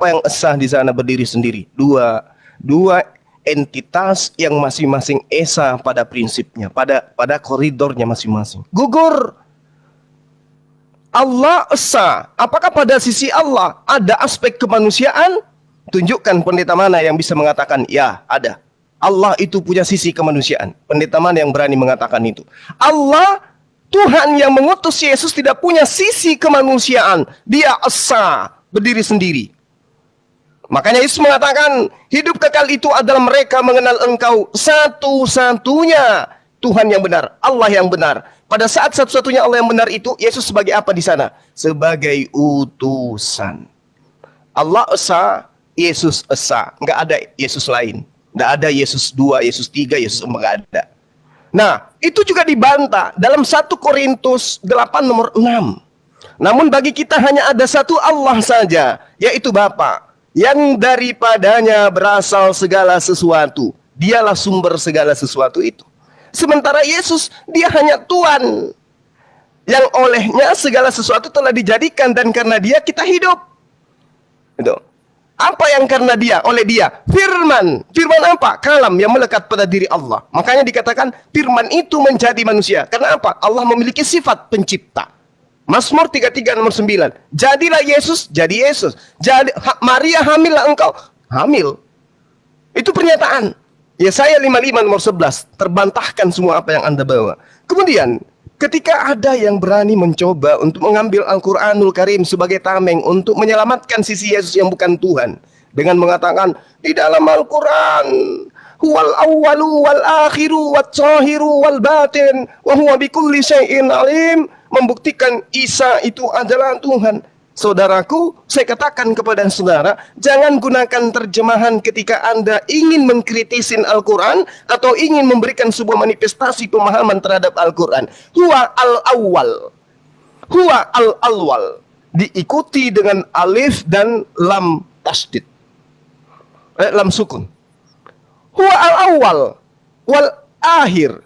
Apa yang esa di sana berdiri sendiri? Dua entitas yang masing-masing esa pada prinsipnya, pada koridornya masing-masing. Gugur. Allah esa. Apakah pada sisi Allah ada aspek kemanusiaan? Tunjukkan pendeta mana yang bisa mengatakan ya, ada. Allah itu punya sisi kemanusiaan. Pendeta mana yang berani mengatakan itu? Allah, Tuhan yang mengutus Yesus tidak punya sisi kemanusiaan. Dia esa, berdiri sendiri. Makanya Yesus mengatakan, hidup kekal itu adalah mereka mengenal Engkau satu-satunya Tuhan yang benar, Allah yang benar. Pada saat satu-satunya Allah yang benar itu, Yesus sebagai apa di sana? Sebagai utusan. Allah esa, Yesus esa. Enggak ada Yesus lain. Enggak ada Yesus 2, Yesus 3, Yesus 4, enggak ada. Nah, itu juga dibantah dalam 1 Korintus 8 nomor 6. Namun bagi kita hanya ada satu Allah saja, yaitu Bapa, yang daripadanya berasal segala sesuatu. Dialah sumber segala sesuatu itu. Sementara Yesus, dia hanya Tuhan, yang olehnya segala sesuatu telah dijadikan, dan karena dia kita hidup. Itu. Apa yang karena dia, oleh dia? Firman. Firman apa? Kalam yang melekat pada diri Allah. Makanya dikatakan firman itu menjadi manusia. Karena apa? Allah memiliki sifat pencipta. Mazmur 33 nomor 9. Jadilah Yesus, jadi Yesus. Maria hamillah engkau. Hamil. Itu pernyataan. Yesaya 55 nomor 11. Terbantahkan semua apa yang Anda bawa. Kemudian, ketika ada yang berani mencoba untuk mengambil Al-Quranul Karim sebagai tameng untuk menyelamatkan sisi Yesus yang bukan Tuhan, dengan mengatakan di dalam Al-Quran, huwal awwalu wal akhiru wat zahiru wal batin wa huwa bikulli syai'in alim, membuktikan Isa itu adalah Tuhan. Saudaraku, saya katakan kepada saudara, jangan gunakan terjemahan ketika Anda ingin mengkritisin Al-Quran atau ingin memberikan sebuah manifestasi pemahaman terhadap Al-Quran. Huwa al-awwal, huwa al-awwal, diikuti dengan alif dan lam tasdid, lam sukun. Huwa al-awwal wal akhir.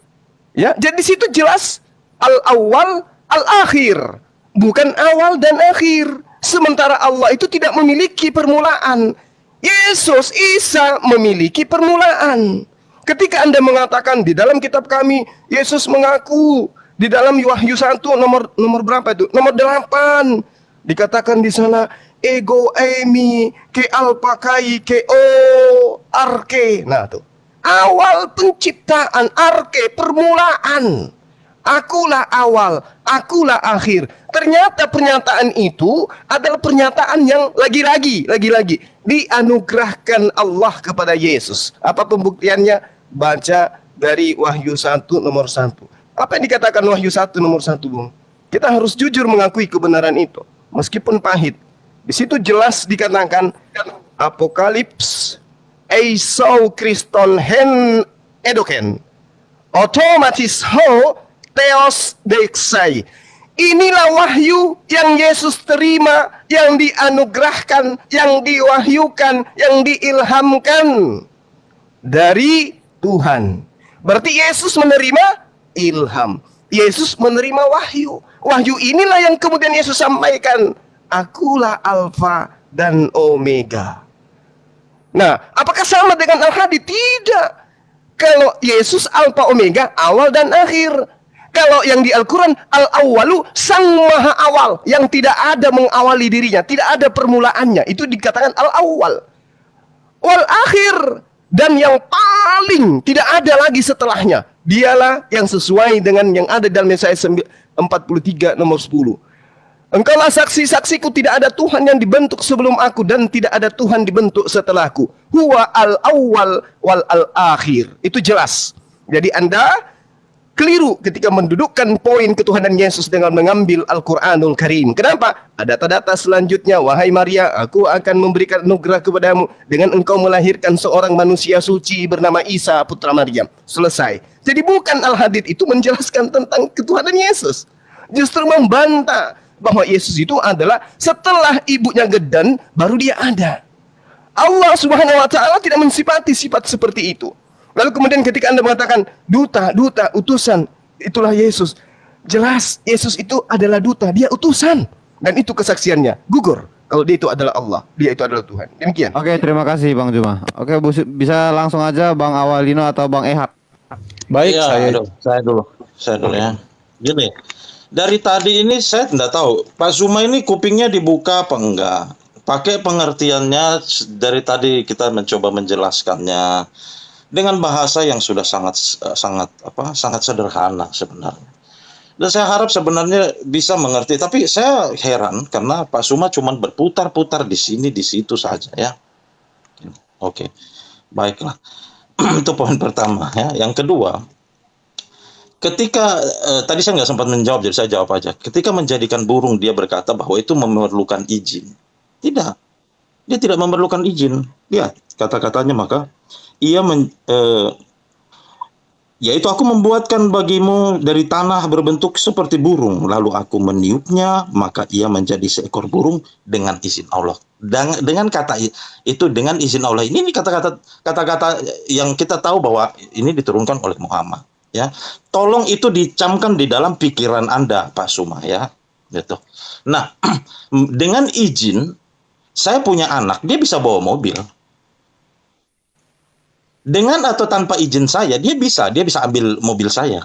Ya, jadi di situ jelas al-awwal al-akhir, bukan awal dan akhir. Sementara Allah itu tidak memiliki permulaan. Yesus, Isa memiliki permulaan. Ketika Anda mengatakan di dalam kitab kami, Yesus mengaku di dalam Wahyu 1 nomor berapa itu? Nomor 8. Dikatakan di sana, ego eimi ke alpakai ke o arke. Nah tuh, awal penciptaan, arke permulaan. Akulah awal, akulah akhir. Ternyata pernyataan itu adalah pernyataan yang lagi-lagi dianugerahkan Allah kepada Yesus. Apa pembuktiannya? Baca dari Wahyu 1 nomor 1. Apa yang dikatakan Wahyu 1 nomor 1, Bung? Kita harus jujur mengakui kebenaran itu, meskipun pahit. Di situ jelas dikatakan Apokalips Eisau Kriston hen edoken otomatis ho Theos Dexai. Inilah wahyu yang Yesus terima, yang dianugerahkan, yang diwahyukan, yang diilhamkan dari Tuhan. Berarti Yesus menerima ilham. Yesus menerima wahyu. Wahyu inilah yang kemudian Yesus sampaikan. Akulah Alfa dan Omega. Nah, apakah sama dengan Al-Hadi? Tidak. Kalau Yesus Alfa Omega, awal dan akhir. Kalau yang di Al-Quran, Al-Awwalu, sang maha awal, yang tidak ada mengawali dirinya, tidak ada permulaannya, itu dikatakan Al-Awwal. Wal akhir, dan yang paling tidak ada lagi setelahnya. Dialah yang sesuai dengan yang ada dalam Yesaya 43 nomor 10. Engkaulah saksi-saksiku, tidak ada Tuhan yang dibentuk sebelum aku, dan tidak ada Tuhan dibentuk setelahku. Huwa al-awwal wal al-akhir. Itu jelas. Jadi Anda keliru ketika mendudukkan poin ketuhanan Yesus dengan mengambil Al-Quranul Karim. Kenapa? Ada data selanjutnya. Wahai Maria, aku akan memberikan anugerah kepadamu dengan engkau melahirkan seorang manusia suci bernama Isa, putra Maryam. Selesai. Jadi bukan Al-Hadid itu menjelaskan tentang ketuhanan Yesus. Justru membantah bahwa Yesus itu adalah setelah ibunya gedan, baru dia ada. Allah Subhanahu wa ta'ala tidak mensifati sifat seperti itu. Lalu kemudian ketika Anda mengatakan duta, utusan, itulah Yesus. Jelas Yesus itu adalah duta, dia utusan. Dan itu kesaksiannya, gugur. kalau dia itu adalah Allah, dia itu adalah Tuhan. Demikian. Oke, terima kasih Bang Juma. Oke, bisa langsung aja Bang Awalino atau Bang Ehab. Baik, Ya, aduh, saya dulu ya. Gini, dari tadi ini saya tidak tahu Pak Zuma ini kupingnya dibuka apa enggak. Pakai pengertiannya dari tadi kita mencoba menjelaskannya dengan bahasa yang sudah sangat sederhana sebenarnya. Dan saya harap sebenarnya bisa mengerti. Tapi saya heran karena Pak Zuma cuma berputar-putar di sini di situ saja ya. Oke, baiklah. Itu poin pertama ya. Yang kedua, ketika tadi saya nggak sempat menjawab, jadi saya jawab aja. Ketika menjadikan burung, dia berkata bahwa itu memerlukan izin. Tidak, dia tidak memerlukan izin. Lihat kata-katanya, maka ia yaitu aku membuatkan bagimu dari tanah berbentuk seperti burung, lalu aku meniupnya, maka ia menjadi seekor burung dengan izin Allah. Dengan kata itu, dengan izin Allah ini kata-kata yang kita tahu bahwa ini diturunkan oleh Muhammad. Ya, tolong itu dicamkan di dalam pikiran Anda, Pak Suma ya, gitu. Nah, dengan izin, saya punya anak, dia bisa bawa mobil. Dengan atau tanpa izin saya, dia bisa ambil mobil saya.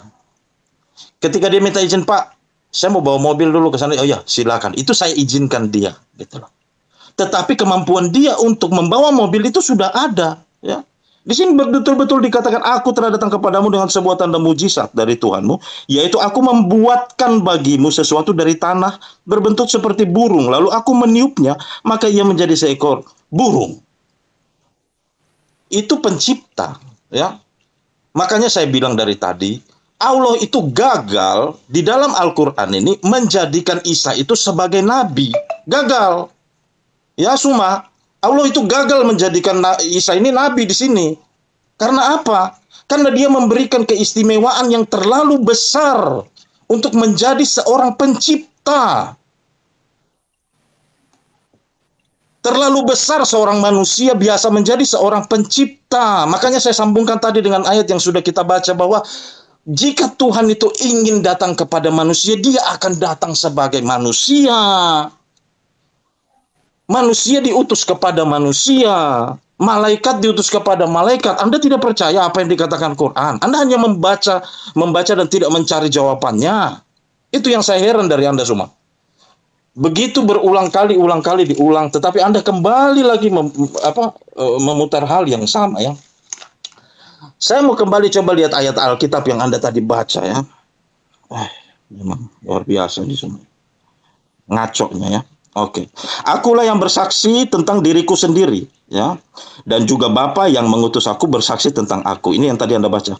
Ketika dia minta izin, Pak, saya mau bawa mobil dulu ke sana. Oh ya, silakan. Itu saya izinkan dia, gitu loh. Tetapi kemampuan dia untuk membawa mobil itu sudah ada, ya. Di sini betul-betul dikatakan, aku telah datang kepadamu dengan sebuah tanda mujizat dari Tuhanmu, yaitu aku membuatkan bagimu sesuatu dari tanah berbentuk seperti burung, lalu aku meniupnya, maka ia menjadi seekor burung. Itu pencipta, ya. Makanya saya bilang dari tadi, Allah itu gagal di dalam Al-Quran ini menjadikan Isa itu sebagai nabi. Gagal. Ya, Suma. Allah itu gagal menjadikan Isa ini nabi di sini. Karena apa? Karena dia memberikan keistimewaan yang terlalu besar untuk menjadi seorang pencipta. Terlalu besar seorang manusia biasa menjadi seorang pencipta. Makanya saya sambungkan tadi dengan ayat yang sudah kita baca bahwa jika Tuhan itu ingin datang kepada manusia, dia akan datang sebagai manusia. Manusia diutus kepada manusia. Malaikat diutus kepada malaikat. Anda tidak percaya apa yang dikatakan Quran. Anda hanya membaca dan tidak mencari jawabannya. Itu yang saya heran dari Anda semua. Begitu berulang kali diulang, tetapi Anda kembali lagi memutar hal yang sama ya. Saya mau kembali coba lihat ayat Alkitab yang Anda tadi baca ya. Memang luar biasa di sini. Ngaconya ya. Oke. Akulah yang bersaksi tentang diriku sendiri ya. Dan juga Bapa yang mengutus aku bersaksi tentang aku. Ini yang tadi Anda baca.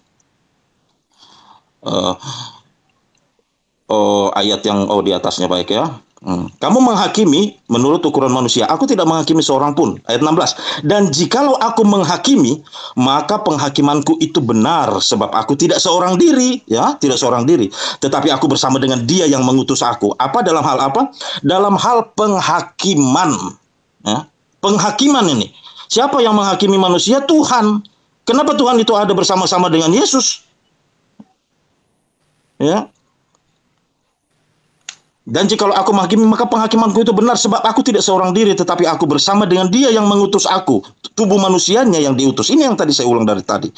Ayat yang di atasnya baik ya. Kamu menghakimi menurut ukuran manusia. Aku tidak menghakimi seorang pun. Ayat 16. Dan jikalau aku menghakimi, maka penghakimanku itu benar. Sebab aku tidak seorang diri. Ya, tidak seorang diri. Tetapi aku bersama dengan dia yang mengutus aku. Dalam hal apa? Dalam hal penghakiman. Ya, penghakiman ini. Siapa yang menghakimi manusia? Tuhan. Kenapa Tuhan itu ada bersama-sama dengan Yesus? Ya. Dan jikalau aku menghakimi, maka penghakimanku itu benar, sebab aku tidak seorang diri, tetapi aku bersama dengan dia yang mengutus aku. Tubuh manusianya yang diutus. Ini yang tadi saya ulang dari tadi.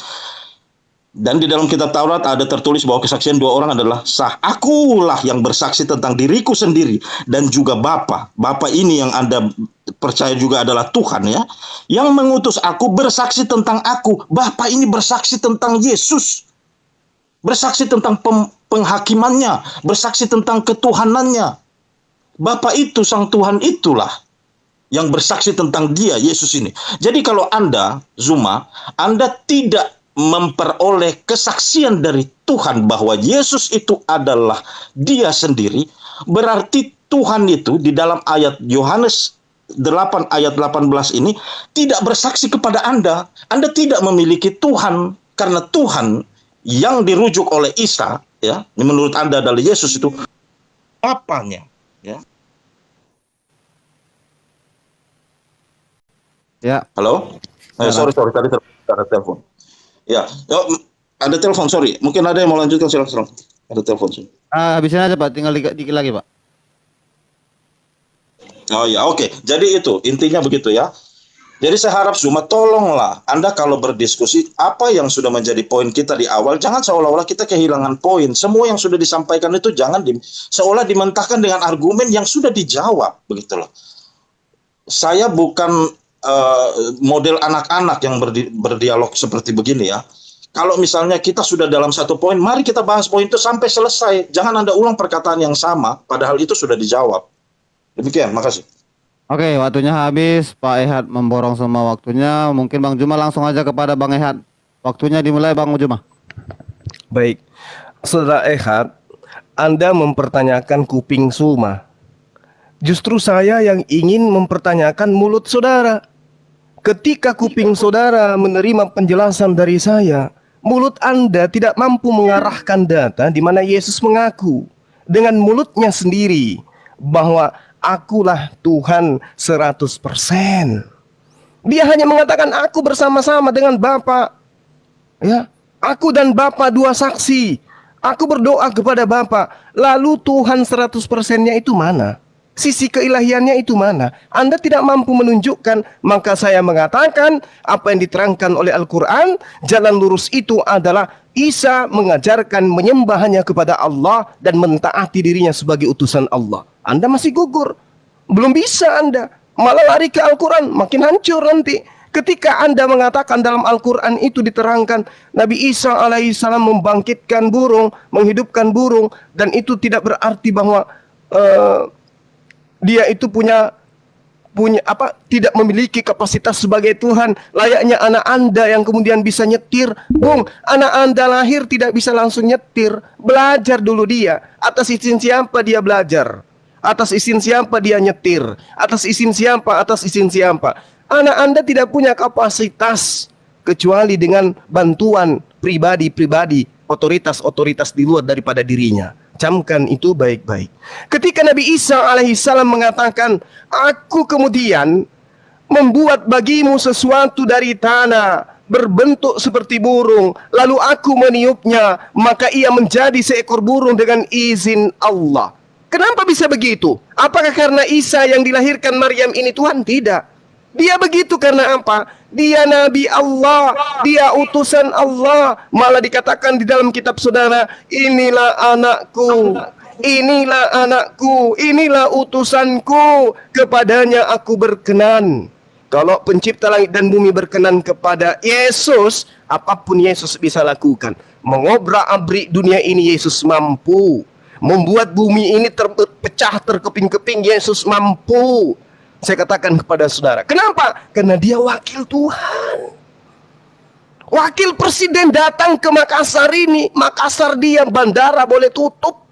Dan di dalam kitab Taurat ada tertulis bahwa kesaksian dua orang adalah sah. Akulah yang bersaksi tentang diriku sendiri dan juga Bapa. Bapa ini yang Anda percaya juga adalah Tuhan ya. Yang mengutus aku bersaksi tentang aku. Bapa ini bersaksi tentang Yesus. Bersaksi tentang penghakimannya, bersaksi tentang ketuhanannya. Bapa itu, Sang Tuhan itulah yang bersaksi tentang dia, Yesus ini. Jadi kalau Anda, Zuma, Anda tidak memperoleh kesaksian dari Tuhan bahwa Yesus itu adalah dia sendiri, berarti Tuhan itu di dalam ayat Yohanes 8 ayat 18 ini tidak bersaksi kepada Anda. Anda tidak memiliki Tuhan, karena Tuhan yang dirujuk oleh Isa, ya, menurut Anda adalah Yesus itu apanya, ya? Ya. Halo? Sorry, tadi ada telepon. Ya, ada telepon, sorry. Mungkin ada yang mau lanjutkan, silakan. Ada telepon sih. Habisin aja Pak, tinggal dikit lagi Pak. Oh ya, oke. Jadi itu intinya begitu ya. Jadi saya harap Zuma tolonglah Anda kalau berdiskusi apa yang sudah menjadi poin kita di awal, jangan seolah-olah kita kehilangan poin. Semua yang sudah disampaikan itu jangan seolah dimentahkan dengan argumen yang sudah dijawab, begitu loh. Saya bukan model anak-anak yang berdialog seperti begini ya. Kalau misalnya kita sudah dalam satu poin, mari kita bahas poin itu sampai selesai. Jangan Anda ulang perkataan yang sama, padahal itu sudah dijawab. Demikian, makasih. Oke, waktunya habis. Pak Ehad memborong semua waktunya. Mungkin Bang Juma langsung aja kepada Bang Ehad. Waktunya dimulai Bang Juma. Baik, Saudara Ehad, Anda mempertanyakan kuping Suma. Justru saya yang ingin mempertanyakan mulut saudara. Ketika kuping saudara menerima penjelasan dari saya, mulut Anda tidak mampu mengarahkan data di mana Yesus mengaku dengan mulutnya sendiri bahwa akulah Tuhan 100%. Dia hanya mengatakan aku bersama-sama dengan Bapa. Ya, aku dan Bapa dua saksi. Aku berdoa kepada Bapa. Lalu Tuhan 100%-nya itu mana? Sisi keilahiannya itu mana? Anda tidak mampu menunjukkan, maka saya mengatakan apa yang diterangkan oleh Al-Quran, jalan lurus itu adalah Isa mengajarkan menyembah hanya kepada Allah dan mentaati dirinya sebagai utusan Allah. Anda masih gugur, belum bisa Anda, malah lari ke Al-Quran, makin hancur nanti. Ketika Anda mengatakan dalam Al-Quran itu diterangkan Nabi Isa alaihissalam membangkitkan burung, menghidupkan burung, dan itu tidak berarti bahwa dia itu tidak memiliki kapasitas sebagai Tuhan. Layaknya anak Anda yang kemudian bisa nyetir. Bung, anak Anda lahir tidak bisa langsung nyetir. Belajar dulu dia. Atas izin siapa dia belajar? Atas izin siapa dia nyetir? Atas izin siapa? Atas izin siapa? Anak Anda tidak punya kapasitas kecuali dengan bantuan pribadi-pribadi, otoritas-otoritas di luar daripada dirinya. Camkan itu baik-baik. Ketika Nabi Isa alaihissalam mengatakan, aku kemudian membuat bagimu sesuatu dari tanah berbentuk seperti burung, lalu aku meniupnya, maka ia menjadi seekor burung dengan izin Allah. Kenapa bisa begitu? Apakah karena Isa yang dilahirkan Maryam ini Tuhan? Tidak. Dia begitu karena apa? Dia Nabi Allah, dia utusan Allah. Malah dikatakan di dalam kitab saudara, inilah anakku, inilah anakku, inilah utusanku, kepadanya aku berkenan. Kalau pencipta langit dan bumi berkenan kepada Yesus, apapun Yesus bisa lakukan. Mengobrak-abrik dunia ini Yesus mampu. Membuat bumi ini terpecah terkeping-keping Yesus mampu. Saya katakan kepada saudara, kenapa? Karena dia wakil Tuhan. Wakil presiden datang ke Makassar ini, Makassar dia bandara boleh tutup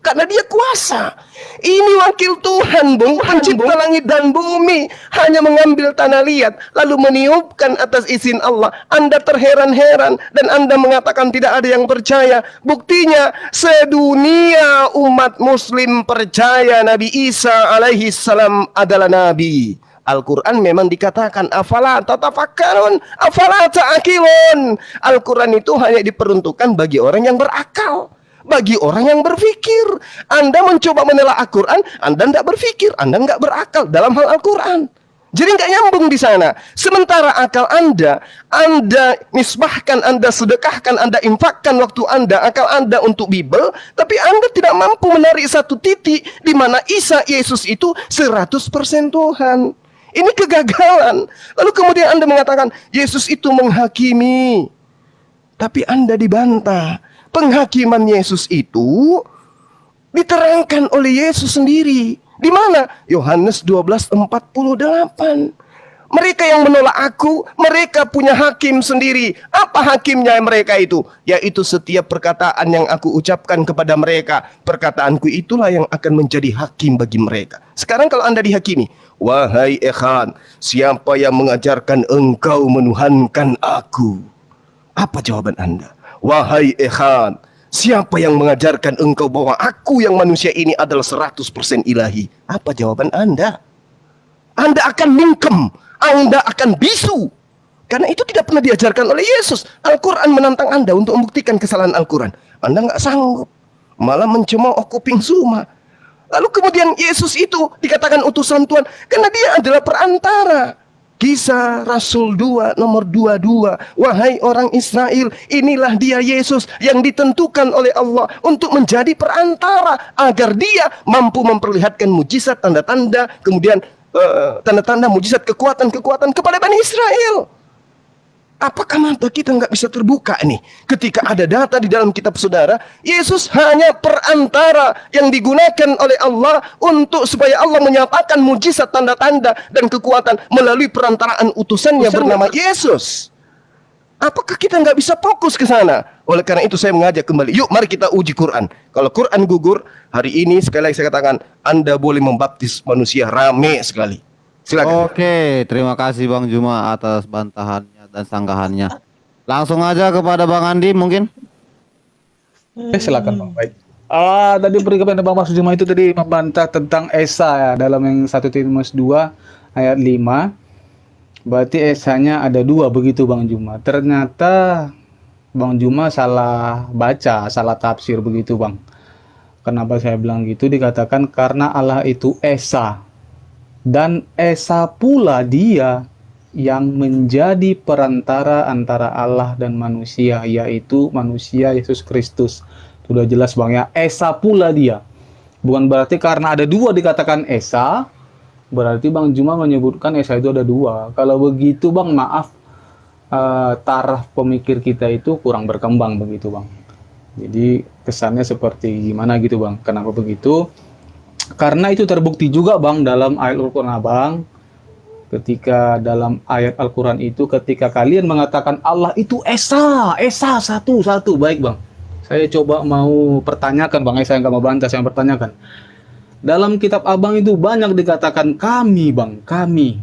karena dia kuasa. Ini wakil Tuhan, Bung, pencipta langit dan bumi, hanya mengambil tanah liat lalu meniupkan atas izin Allah. Anda terheran-heran dan Anda mengatakan tidak ada yang percaya. Buktinya sedunia umat muslim percaya Nabi Isa alaihi salam adalah nabi. Al-Quran memang dikatakan afala tatafakkarun, afala ta'qilun. Al-Quran itu hanya diperuntukkan bagi orang yang berakal, bagi orang yang berpikir. Anda mencoba menelaah Al-Quran, Anda tidak berpikir, Anda nggak berakal dalam hal Al-Quran. Jadi nggak nyambung di sana. Sementara akal Anda nisbahkan, Anda sedekahkan, Anda infakkan waktu Anda, akal Anda untuk Bible, tapi Anda tidak mampu menarik satu titik di mana Isa Yesus itu 100% Tuhan. Ini kegagalan. Lalu kemudian Anda mengatakan Yesus itu menghakimi, tapi Anda dibantah. Penghakiman Yesus itu diterangkan oleh Yesus sendiri. Di mana? Yohanes 12:48. Mereka yang menolak aku, mereka punya hakim sendiri. Apa hakimnya mereka itu? Yaitu setiap perkataan yang aku ucapkan kepada mereka. Perkataanku itulah yang akan menjadi hakim bagi mereka. Sekarang kalau Anda dihakimi, wahai Ekhan, siapa yang mengajarkan engkau menuhankan aku? Apa jawaban Anda? Wahai Ekhan, siapa yang mengajarkan engkau bahwa aku yang manusia ini adalah 100% ilahi? Apa jawaban Anda? Anda akan mingkem, Anda akan bisu. Karena itu tidak pernah diajarkan oleh Yesus. Al-Quran menantang Anda untuk membuktikan kesalahan Al-Quran. Anda nggak sanggup, malah mencemooh kuping Suma. Lalu kemudian Yesus itu dikatakan utusan Tuhan karena dia adalah perantara. Kisah Rasul 2 nomor 22. Wahai orang Israel, inilah dia Yesus yang ditentukan oleh Allah untuk menjadi perantara agar dia mampu memperlihatkan mujizat, tanda-tanda, kemudian tanda-tanda, mujizat, kekuatan-kekuatan kepada Bani Israel. Apakah mata kita nggak bisa terbuka nih? Ketika ada data di dalam kitab saudara, Yesus hanya perantara yang digunakan oleh Allah untuk supaya Allah menyatakan mujizat, tanda-tanda, dan kekuatan melalui perantaraan utusannya bernama Yesus. Apakah kita nggak bisa fokus ke sana? Oleh karena itu saya mengajak kembali, yuk mari kita uji Quran. Kalau Quran gugur, hari ini sekali lagi saya katakan, Anda boleh membaptis manusia rame sekali. Silakan. Oke, terima kasih Bang Juma atas bantahannya dan sanggahannya. Langsung aja kepada Bang Andi mungkin. Silakan Bang. Baik. Tadi perikapan Bang Mas Juma itu tadi membantah tentang Esa ya, dalam yang 1 Timotius 2 ayat 5. Berarti Esa-nya ada 2 begitu Bang Juma. Ternyata Bang Juma salah baca, salah tafsir begitu Bang. Kenapa saya bilang gitu? Dikatakan karena Allah itu Esa. Dan Esa pula dia yang menjadi perantara antara Allah dan manusia, yaitu manusia Yesus Kristus. Sudah jelas Bang ya, Esa pula dia. Bukan berarti karena ada 2 dikatakan Esa, berarti Bang Juma menyebutkan Esa itu ada 2. Kalau begitu Bang, maaf, taraf pemikir kita itu kurang berkembang begitu Bang. Jadi kesannya seperti gimana gitu Bang. Kenapa begitu? Karena itu terbukti juga Bang dalam ayat Al-Quran Abang. Ketika dalam ayat Al-Quran itu, ketika kalian mengatakan Allah itu Esa satu. Baik Bang, saya coba mau pertanyakan Bang, saya nggak mau bantah, saya pertanyakan. Dalam kitab Abang itu banyak dikatakan kami Bang, kami.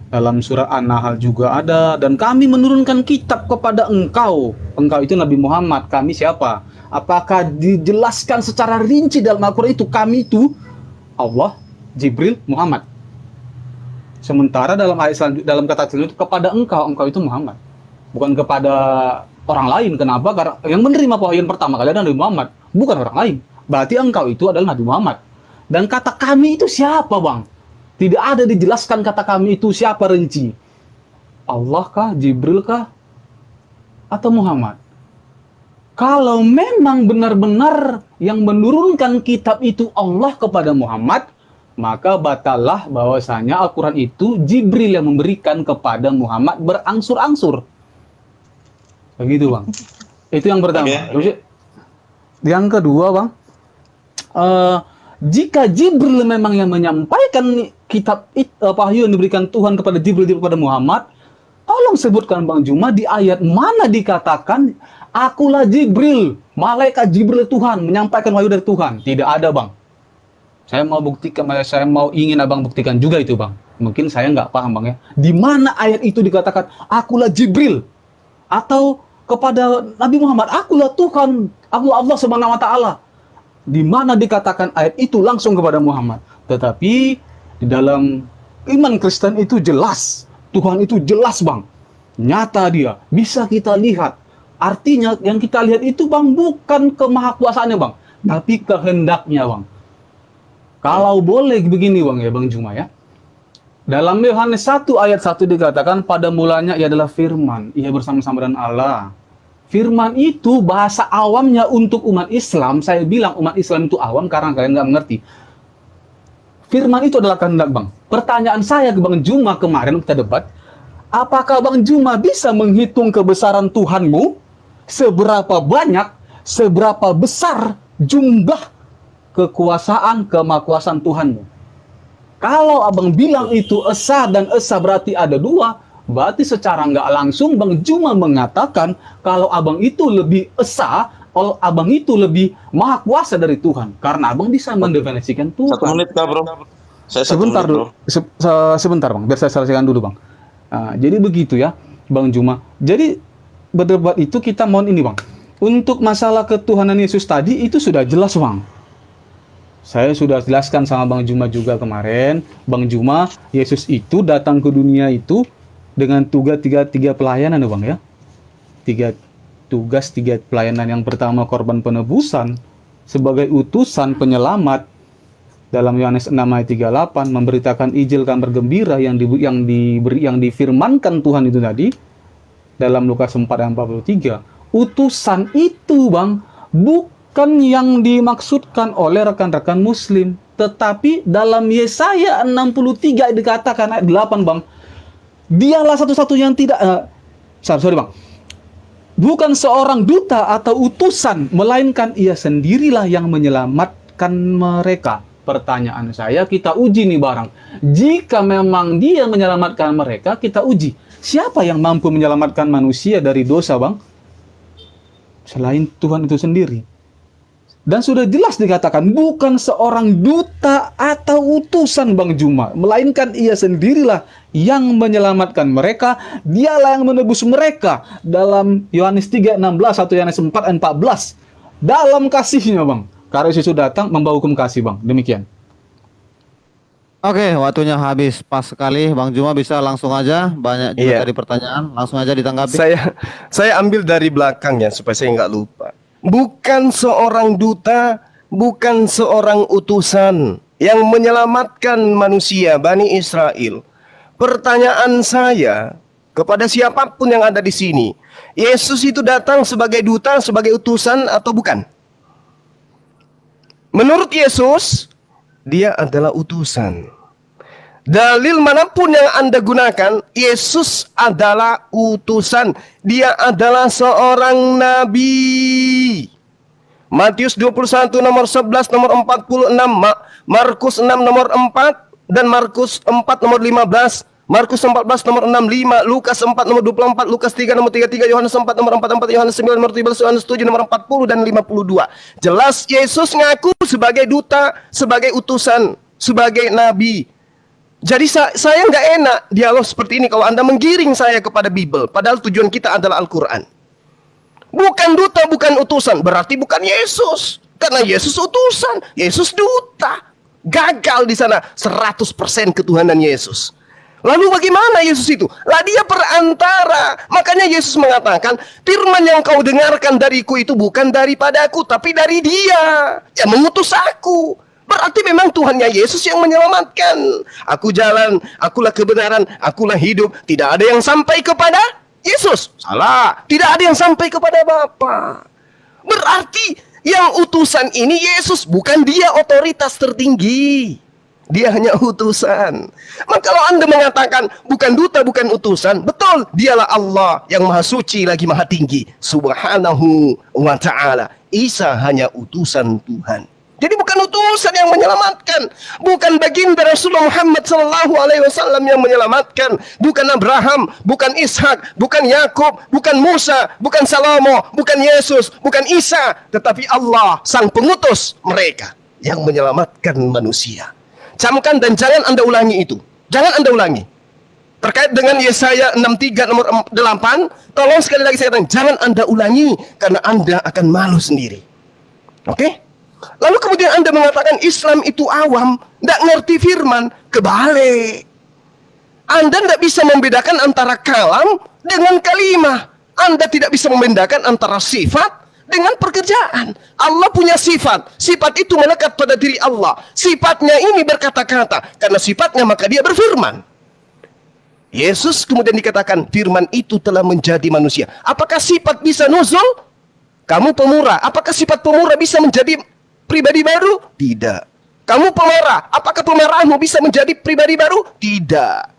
Dalam surah An-Nahl juga ada, dan kami menurunkan kitab kepada engkau. Engkau itu Nabi Muhammad, kami siapa? Apakah dijelaskan secara rinci dalam Al-Quran itu kami itu Allah, Jibril, Muhammad. Sementara dalam ayat selanjutnya, dalam kata selanjutnya kepada engkau itu Muhammad, bukan kepada orang lain. Kenapa? Karena yang menerima pewahyuan pertama kali adalah Nabi Muhammad, bukan orang lain. Berarti engkau itu adalah Nabi Muhammad. Dan kata kami itu siapa Bang? Tidak ada dijelaskan kata kami itu siapa rinci. Allah kah, Jibril kah, atau Muhammad? Kalau memang benar-benar yang menurunkan kitab itu Allah kepada Muhammad, maka batalah bahwasanya Al-Quran itu Jibril yang memberikan kepada Muhammad berangsur-angsur. Begitu Bang. Itu yang pertama. Okay. Yang kedua Bang, jika Jibril memang yang menyampaikan kitab wahyu yang diberikan Tuhan kepada Jibril kepada Muhammad, tolong sebutkan Bang Juma di ayat mana dikatakan akulah Jibril, malaikat Jibril Tuhan menyampaikan wahyu dari Tuhan. Tidak ada Bang. Saya mau buktikan, saya mau ingin Abang buktikan juga itu Bang. Mungkin saya nggak paham Bang ya. Di mana ayat itu dikatakan akulah Jibril, atau kepada Nabi Muhammad akulah Tuhan, akulah Allah Subhanahu wa taala. Di mana dikatakan ayat itu langsung kepada Muhammad. Tetapi di dalam iman Kristen itu jelas, Tuhan itu jelas Bang. Nyata dia, bisa kita lihat. Artinya yang kita lihat itu Bang bukan kemahakuasaannya Bang, tapi kehendaknya Bang. Kalau boleh begini Bang ya Bang Juma ya. Dalam Yohanes 1 ayat 1 dikatakan pada mulanya ia adalah firman, ia bersama-sama dengan Allah. Firman itu bahasa awamnya untuk umat Islam. Saya bilang umat Islam itu awam karena kalian nggak mengerti. Firman itu adalah kehendak Bang. Pertanyaan saya ke Bang Juma kemarin kita debat, apakah Bang Juma bisa menghitung kebesaran Tuhanmu? Seberapa banyak, seberapa besar jumlah kekuasaan, kemahakuasaan Tuhanmu? Kalau Abang bilang itu esa dan esa berarti ada 2, berarti secara nggak langsung Bang Juma mengatakan kalau Abang itu lebih esa, kalau Abang itu lebih maha kuasa dari Tuhan. Karena Abang bisa mendefinisikan Tuhan. 1 menit kah bro? Saya Sebentar dulu, sebentar Bang, biar saya selesaikan dulu Bang. Nah, jadi begitu ya Bang Juma. Jadi berdebat itu kita mohon ini Bang. Untuk masalah ketuhanan Yesus tadi itu sudah jelas Bang. Saya sudah jelaskan sama Bang Juma juga kemarin. Bang Juma, Yesus itu datang ke dunia itu dengan tugas tiga pelayanan ya Bang ya. 3 tugas, 3 pelayanan. Yang pertama korban penebusan, sebagai utusan penyelamat dalam Yohanes 6 ayat 38 memberitakan Injil kabar gembira yang difirmankan Tuhan itu tadi dalam Lukas 4 ayat 43. Utusan itu, Bang, bukan yang dimaksudkan oleh rekan-rekan muslim, tetapi dalam Yesaya 63 dikatakan ayat 8, Bang, dialah satu-satunya yang tidak sorry Bang. Bukan seorang duta atau utusan, melainkan ia sendirilah yang menyelamatkan mereka. Pertanyaan saya, kita uji nih barang. Jika memang dia menyelamatkan mereka, kita uji. Siapa yang mampu menyelamatkan manusia dari dosa, Bang? Selain Tuhan itu sendiri. Dan sudah jelas dikatakan, bukan seorang duta atau utusan, Bang Juma, melainkan ia sendirilah yang menyelamatkan mereka. Dialah yang menebus mereka. Dalam Yohanes 3:16 atau Yohanes 4:14. Dalam kasihnya, Bang. Karena Yesus datang membawa hukum kasih, Bang. Demikian. Oke, waktunya habis. Pas sekali. Bang Juma bisa langsung aja. Banyak juga Iya. tadi pertanyaan. Langsung aja ditanggapi. Saya ambil dari belakangnya supaya saya nggak lupa. Bukan seorang duta, bukan seorang utusan yang menyelamatkan manusia Bani Israel. Pertanyaan saya kepada siapapun yang ada di sini, Yesus itu datang sebagai duta, sebagai utusan atau bukan? Menurut Yesus, dia adalah utusan. Dalil manapun yang Anda gunakan, Yesus adalah utusan. Dia adalah seorang nabi. Matius 21 nomor 11 nomor 46, Markus 6 nomor 4 dan Markus 4 nomor 15, Markus 14 nomor 65, Lukas 4 nomor 24, Lukas 3 nomor 33, Yohanes 4 nomor 44, Yohanes 9 nomor 13, Yohanes 7 nomor 40 dan 52. Jelas Yesus ngaku sebagai duta, sebagai utusan, sebagai nabi. Jadi saya nggak enak dialog seperti ini kalau Anda menggiring saya kepada Bible. Padahal tujuan kita adalah Al-Quran. Bukan duta, bukan utusan. Berarti bukan Yesus. Karena Yesus utusan, Yesus duta. Gagal di sana 100% ketuhanan Yesus. Lalu bagaimana Yesus itu? Lah dia perantara. Makanya Yesus mengatakan, firman yang kau dengarkan dariku itu bukan daripadaku, tapi dari dia yang mengutus aku. Berarti memang Tuhannya Yesus yang menyelamatkan. Aku jalan, akulah kebenaran, akulah hidup. Tidak ada yang sampai kepada Yesus. Salah. Tidak ada yang sampai kepada Bapa. Berarti yang utusan ini Yesus. Bukan dia otoritas tertinggi. Dia hanya utusan. Maka kalau Anda mengatakan bukan duta, bukan utusan, betul. Dialah Allah yang maha suci lagi maha tinggi. Subhanahu wa ta'ala. Isa hanya utusan Tuhan. Jadi bukan utusan yang menyelamatkan, bukan baginda Rasulullah Muhammad SAW yang menyelamatkan, bukan Abraham, bukan Ishak, bukan Yakub, bukan Musa, bukan Salomo, bukan Yesus, bukan Isa, tetapi Allah sang pengutus mereka yang menyelamatkan manusia. Camkan dan jangan Anda ulangi itu. Jangan Anda ulangi. Terkait dengan Yesaya 63 nomor 8, tolong sekali lagi saya katakan, jangan Anda ulangi karena Anda akan malu sendiri. Oke? Lalu kemudian Anda mengatakan Islam itu awam, tidak ngerti firman. Kebalik. Anda tidak bisa membedakan antara kalam dengan kalimah. Anda tidak bisa membedakan antara sifat dengan pekerjaan. Allah punya sifat. Sifat itu melekat pada diri Allah. Sifatnya ini berkata-kata. Karena sifatnya maka dia berfirman. Yesus kemudian dikatakan firman itu telah menjadi manusia. Apakah sifat bisa nuzul? Kamu pemurah. Apakah sifat pemurah bisa menjadi pribadi baru? Tidak. Kamu pemarah. Apakah pemarahanmu bisa menjadi pribadi baru? Tidak.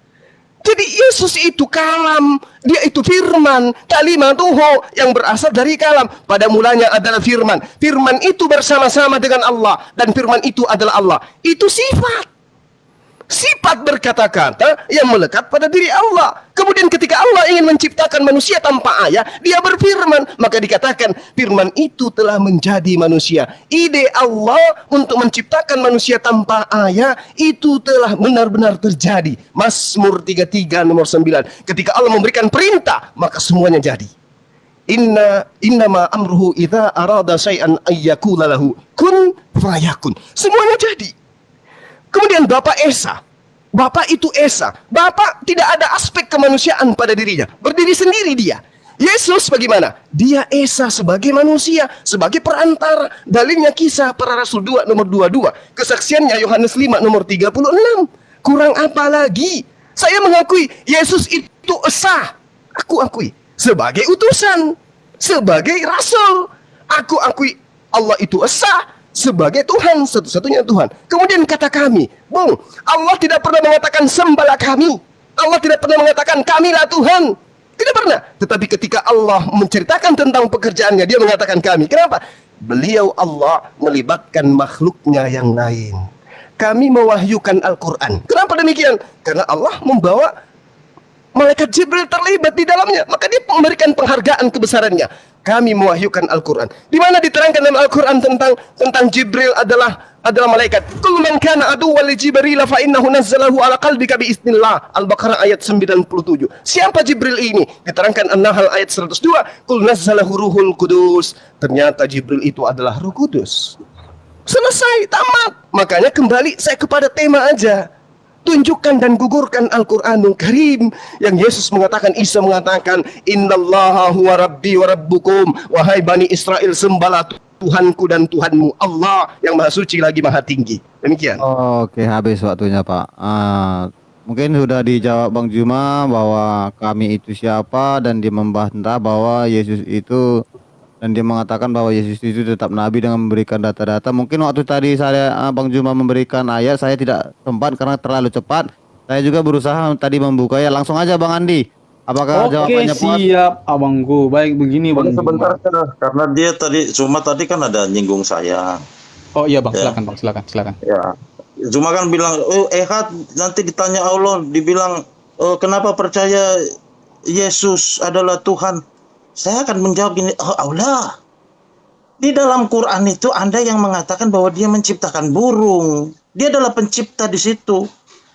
Jadi Yesus itu kalam. Dia itu firman. Kalimatuhu yang berasal dari kalam. Pada mulanya adalah firman. Firman itu bersama-sama dengan Allah. Dan firman itu adalah Allah. Itu sifat. Sifat berkata-kata yang melekat pada diri Allah. Kemudian ketika Allah ingin menciptakan manusia tanpa ayah, dia berfirman. Maka dikatakan firman itu telah menjadi manusia. Ide Allah untuk menciptakan manusia tanpa ayah itu telah benar-benar terjadi. Mazmur 33 nomor 9. Ketika Allah memberikan perintah, maka semuanya jadi. Innama amruhu idza arada syai'an ayyakula lahu kun fayakun. Semuanya jadi. Kemudian Bapak Esa. Bapak itu Esa. Bapak tidak ada aspek kemanusiaan pada dirinya. Berdiri sendiri dia. Yesus bagaimana? Dia esa sebagai manusia, sebagai perantara. Dalilnya Kisah Para Rasul 2 nomor 22. Kesaksiannya Yohanes 5 nomor 36. Kurang apa lagi? Saya mengakui Yesus itu esa. Aku akui sebagai utusan, sebagai rasul. Aku akui Allah itu esa sebagai Tuhan, satu-satunya Tuhan. Kemudian kata kami, Bung, Allah tidak pernah mengatakan sembahlah kami. Allah tidak pernah mengatakan kamilah Tuhan. Tidak pernah. Tetapi ketika Allah menceritakan tentang pekerjaannya, dia mengatakan kami. Kenapa? Beliau Allah melibatkan makhluknya yang lain. Kami mewahyukan Al-Quran. Kenapa demikian? Karena Allah membawa malaikat Jibril terlibat di dalamnya. Maka dia memberikan penghargaan kebesarannya. Kami mewahyukan Al-Quran. Di mana diterangkan dalam Al-Quran tentang Jibril adalah malaikat. Kul man kana aduwwan li Jibril fa innahu nazzalahu ala qalbika bi idznillah. Al-Baqarah ayat 97. Siapa Jibril ini? Diterangkan An-Nahl ayat 102. Kul nazzalahu ruhul kudus. Ternyata Jibril itu adalah Roh Kudus. Selesai, tamat. Makanya kembali saya kepada tema aja. Tunjukkan dan gugurkan Al-Quranul Karim yang Yesus mengatakan, Isa mengatakan, Innallaha huwa rabbi wa rabbukum. Wahai Bani Israel, sembahlah Tuhanku dan Tuhanmu, Allah yang maha suci lagi maha tinggi. Demikian. Oke, habis waktunya Pak. Mungkin sudah dijawab Bang Juma bahwa kami itu siapa, dan dia membantah bahwa Yesus itu, dan dia mengatakan bahwa Yesus itu tetap nabi dengan memberikan data-data. Mungkin waktu tadi Bang Juma memberikan ayat, saya tidak sempat karena terlalu cepat. Saya juga berusaha tadi membuka ya. Langsung aja Bang Andi. Apakah jawabannya puas? Oke, siap abangku. Baik, begini Bang. Sebentar, karena dia tadi kan ada nyinggung saya. Oh iya Bang, Ya. silakan Bang, silakan. Ya. Cuma kan bilang, nanti ditanya Allah, dibilang, kenapa percaya Yesus adalah Tuhan? Saya akan menjawab gini, Allah, di dalam Quran itu Anda yang mengatakan bahwa dia menciptakan burung. Dia adalah pencipta di situ.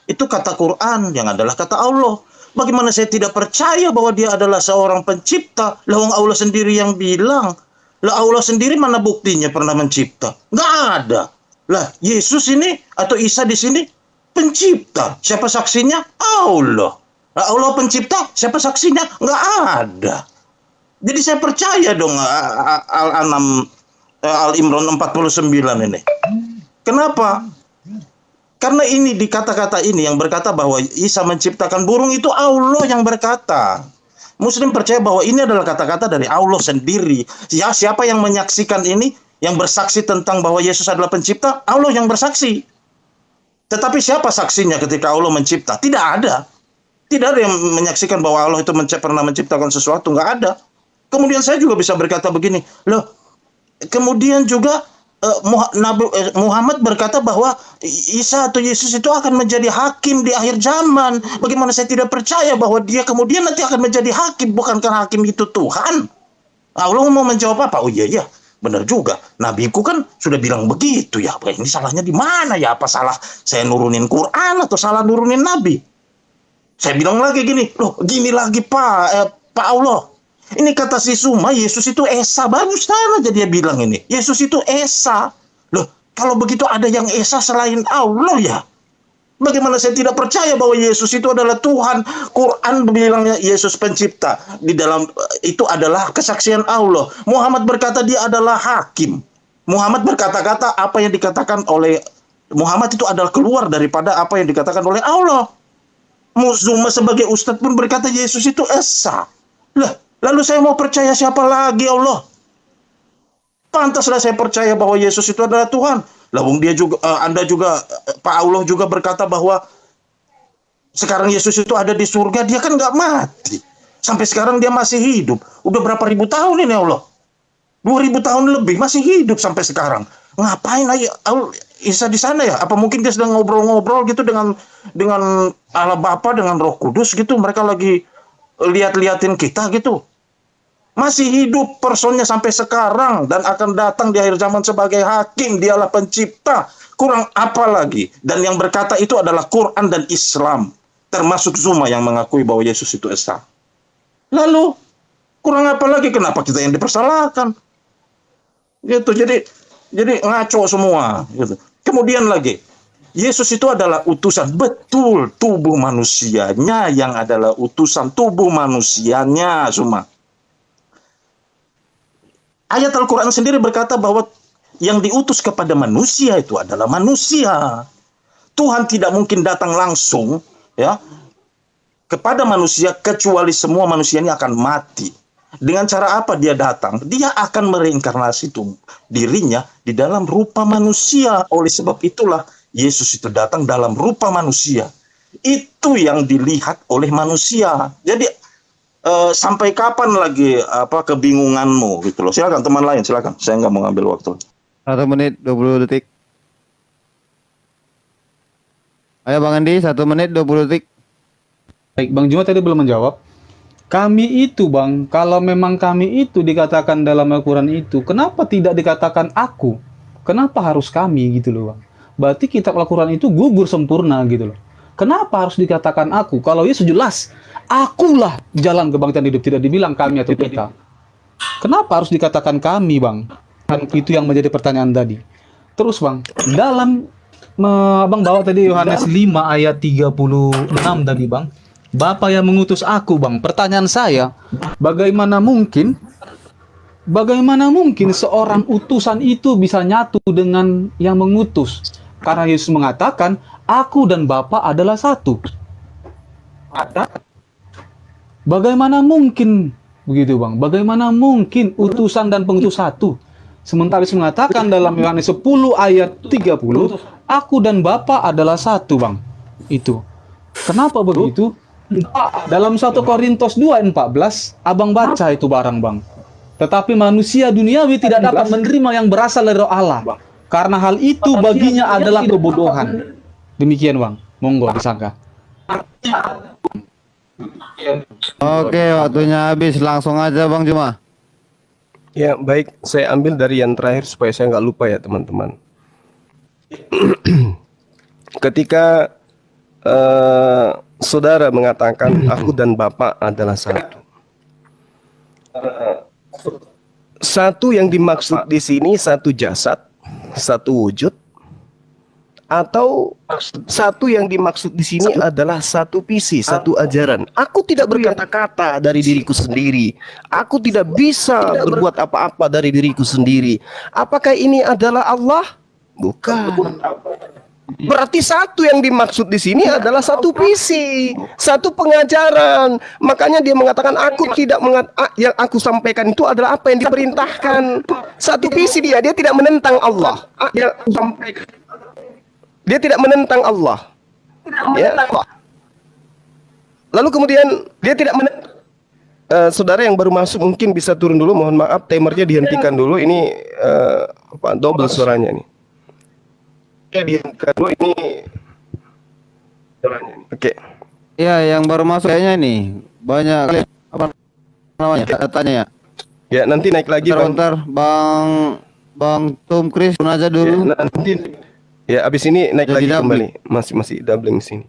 Itu kata Quran yang adalah kata Allah. Bagaimana saya tidak percaya bahwa dia adalah seorang pencipta? Lawang Allah sendiri yang bilang. Lah Allah sendiri mana buktinya pernah mencipta? Nggak ada. Lah Yesus ini atau Isa di sini pencipta. Siapa saksinya? Allah. Lah Allah pencipta, siapa saksinya? Nggak ada. Jadi saya percaya dong Al-Imran 49 ini. Kenapa? Karena ini di kata-kata ini yang berkata bahwa Isa menciptakan burung itu Allah yang berkata. Muslim percaya bahwa ini adalah kata-kata dari Allah sendiri. Ya, siapa yang menyaksikan ini, yang bersaksi tentang bahwa Yesus adalah pencipta? Allah yang bersaksi. Tetapi siapa saksinya ketika Allah mencipta? Tidak ada. Tidak ada yang menyaksikan bahwa Allah itu pernah menciptakan sesuatu. Nggak ada. Kemudian saya juga bisa berkata begini, loh, kemudian juga Nabi Muhammad berkata bahwa Isa atau Yesus itu akan menjadi hakim di akhir zaman. Bagaimana saya tidak percaya bahwa dia kemudian nanti akan menjadi hakim? Bukankah hakim itu Tuhan? Allah mau menjawab apa? Oh iya, benar juga. Nabiku kan sudah bilang begitu ya. Ini salahnya di mana ya? Apa salah saya nurunin Quran atau salah nurunin Nabi? Saya bilang lagi gini, loh, gini lagi Pak Allah. Ini kata si Suma, Yesus itu Esa. Bagus aja dia bilang ini. Yesus itu Esa. Loh, kalau begitu ada yang Esa selain Allah ya? Bagaimana saya tidak percaya bahwa Yesus itu adalah Tuhan? Quran bilangnya Yesus pencipta. Di dalam itu adalah kesaksian Allah. Muhammad berkata dia adalah hakim. Muhammad berkata-kata apa yang dikatakan oleh Muhammad itu adalah keluar daripada apa yang dikatakan oleh Allah. Zuma sebagai ustadz pun berkata Yesus itu Esa. Lah, lalu saya mau percaya siapa lagi Allah? Pantaslah saya percaya bahwa Yesus itu adalah Tuhan. Lalu dia juga, Anda juga, Pak Allah juga berkata bahwa sekarang Yesus itu ada di surga. Dia kan nggak mati. Sampai sekarang dia masih hidup. Udah berapa ribu tahun ini Allah? 2000 tahun lebih masih hidup sampai sekarang. Ngapain aja Isa di sana ya? Apa mungkin dia sedang ngobrol-ngobrol gitu dengan Allah Bapa, dengan Roh Kudus gitu? Mereka lagi lihat-liatin kita gitu. Masih hidup personnya sampai sekarang dan akan datang di akhir zaman sebagai hakim. Dialah pencipta. Kurang apa lagi? Dan yang berkata itu adalah Quran dan Islam. Termasuk Zuma yang mengakui bahwa Yesus itu Esa. Lalu kurang apa lagi? Kenapa kita yang dipersalahkan? Gitu. Jadi ngaco semua. Gitu. Kemudian lagi, Yesus itu adalah utusan. Betul, tubuh manusianya yang adalah utusan. Tubuh manusianya, Zuma. Ayat Al-Quran sendiri berkata bahwa yang diutus kepada manusia itu adalah manusia. Tuhan tidak mungkin datang langsung ya kepada manusia kecuali semua manusia ini akan mati. Dengan cara apa dia datang? Dia akan mereinkarnasi dirinya di dalam rupa manusia. Oleh sebab itulah Yesus itu datang dalam rupa manusia. Itu yang dilihat oleh manusia. Jadi sampai kapan lagi kebingunganmu gitu loh. Silakan teman lain, silakan. Saya nggak mau ngambil waktu. 1 menit 20 detik. Ayo Bang Andi, 1 menit 20 detik. Baik, Bang Juma tadi belum menjawab. Kami itu, Bang, kalau memang kami itu dikatakan dalam Al-Quran itu, kenapa tidak dikatakan aku? Kenapa harus kami gitu loh, Bang? Berarti kitab Al-Quran itu gugur sempurna gitu loh. Kenapa harus dikatakan aku? Kalau Yesus jelas, akulah jalan kebangkitan hidup, tidak dibilang kami atau kita. Kenapa harus dikatakan kami, Bang? Itu yang menjadi pertanyaan tadi. Terus, Bang, dalam Abang bawa tadi Yohanes 5 ayat 36 tadi, Bang. Bapa yang mengutus aku, Bang. Pertanyaan saya, bagaimana mungkin seorang utusan itu bisa nyatu dengan yang mengutus? Karena Yesus mengatakan, aku dan Bapa adalah satu. Bagaimana mungkin begitu, Bang? Bagaimana mungkin utusan dan pengutus satu? Sementara Yesus mengatakan dalam Yohanes 10 ayat 30, aku dan Bapa adalah satu, Bang. Itu. Kenapa begitu? Dalam 1 Korintus 2:14, Abang baca itu barang, Bang. Tetapi manusia duniawi tidak dapat menerima yang berasal dari Roh Allah. Karena hal itu baginya adalah kebodohan. Demikian, Bang. Monggo disangka. Oke, waktunya habis. Langsung aja Bang Juma. Ya, baik. Saya ambil dari yang terakhir supaya saya nggak lupa ya, teman-teman. Ketika saudara mengatakan aku dan Bapak adalah satu. Satu yang dimaksud di sini satu jasad, satu wujud, atau satu yang dimaksud di sini adalah satu visi, satu ajaran. Aku tidak berkata-kata dari diriku sendiri. Aku tidak bisa berbuat apa-apa dari diriku sendiri. Apakah ini adalah Allah? Bukan. Berarti satu yang dimaksud di sini adalah satu visi, satu pengajaran. Makanya dia mengatakan aku tidak yang aku sampaikan itu adalah apa yang diperintahkan. Satu visi dia tidak menentang Allah. Dia tidak menentang Allah. Ya. Lalu kemudian dia tidak menentang. Saudara yang baru masuk mungkin bisa turun dulu. Mohon maaf, timernya dihentikan dulu. Ini double suaranya nih. Dihentikan dulu ini. Oke. Ya, yang baru masuk kayaknya nih banyak apa namanya katanya ya. Ya, nanti naik lagi Bentar, Bang Tom Chris turun aja Ya, dulu. nanti ya abis ini naik Jadi lagi doubling. kembali. Masih doubling di sini.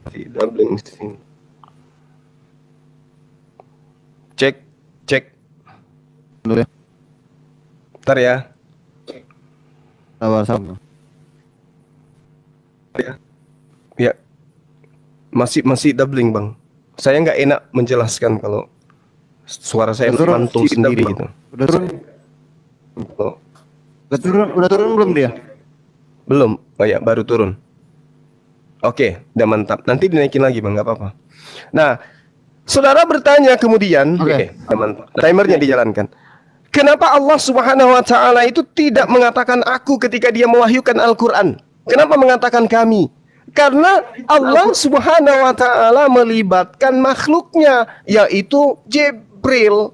Masih doubling di sini. Cek. Dulu ya. Bentar ya. Sabar. Ya. Masih doubling, Bang. Saya nggak enak menjelaskan kalau suara saya Turun mantul sendiri gitu. Udah turun. Oh, Udah turun belum dia? belum. Oh ya, baru turun. Oke, udah mantap. Nanti dinaikin lagi, Bang, nggak apa-apa. Nah, saudara bertanya kemudian, Oke. udah mantap. Timernya dijalankan. Kenapa Allah Subhanahu wa taala itu tidak mengatakan aku ketika dia mewahyukan Al-Qur'an? Kenapa mengatakan kami? Karena Allah Subhanahu wa taala melibatkan makhluknya, yaitu Jibril.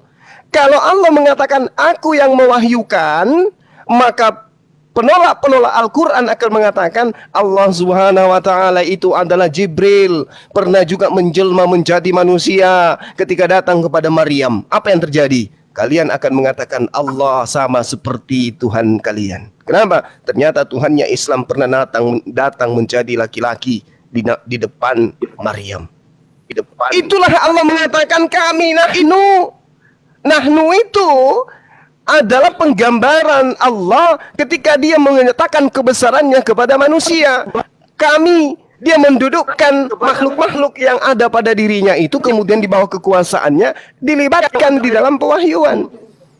Kalau Allah mengatakan aku yang mewahyukan, maka penolak Al-Quran akan mengatakan Allah Subhanahu wa taala itu adalah Jibril, pernah juga menjelma menjadi manusia ketika datang kepada Maryam. Apa yang terjadi? Kalian akan mengatakan Allah sama seperti Tuhan kalian. Kenapa? Ternyata Tuhannya Islam pernah datang menjadi laki-laki di depan Maryam. Itulah Allah mengatakan kami nahnu itu adalah penggambaran Allah ketika dia menyatakan kebesarannya kepada manusia. Kami Dia mendudukkan makhluk-makhluk yang ada pada dirinya itu, kemudian di bawah kekuasaannya dilibatkan di dalam pewahyuan.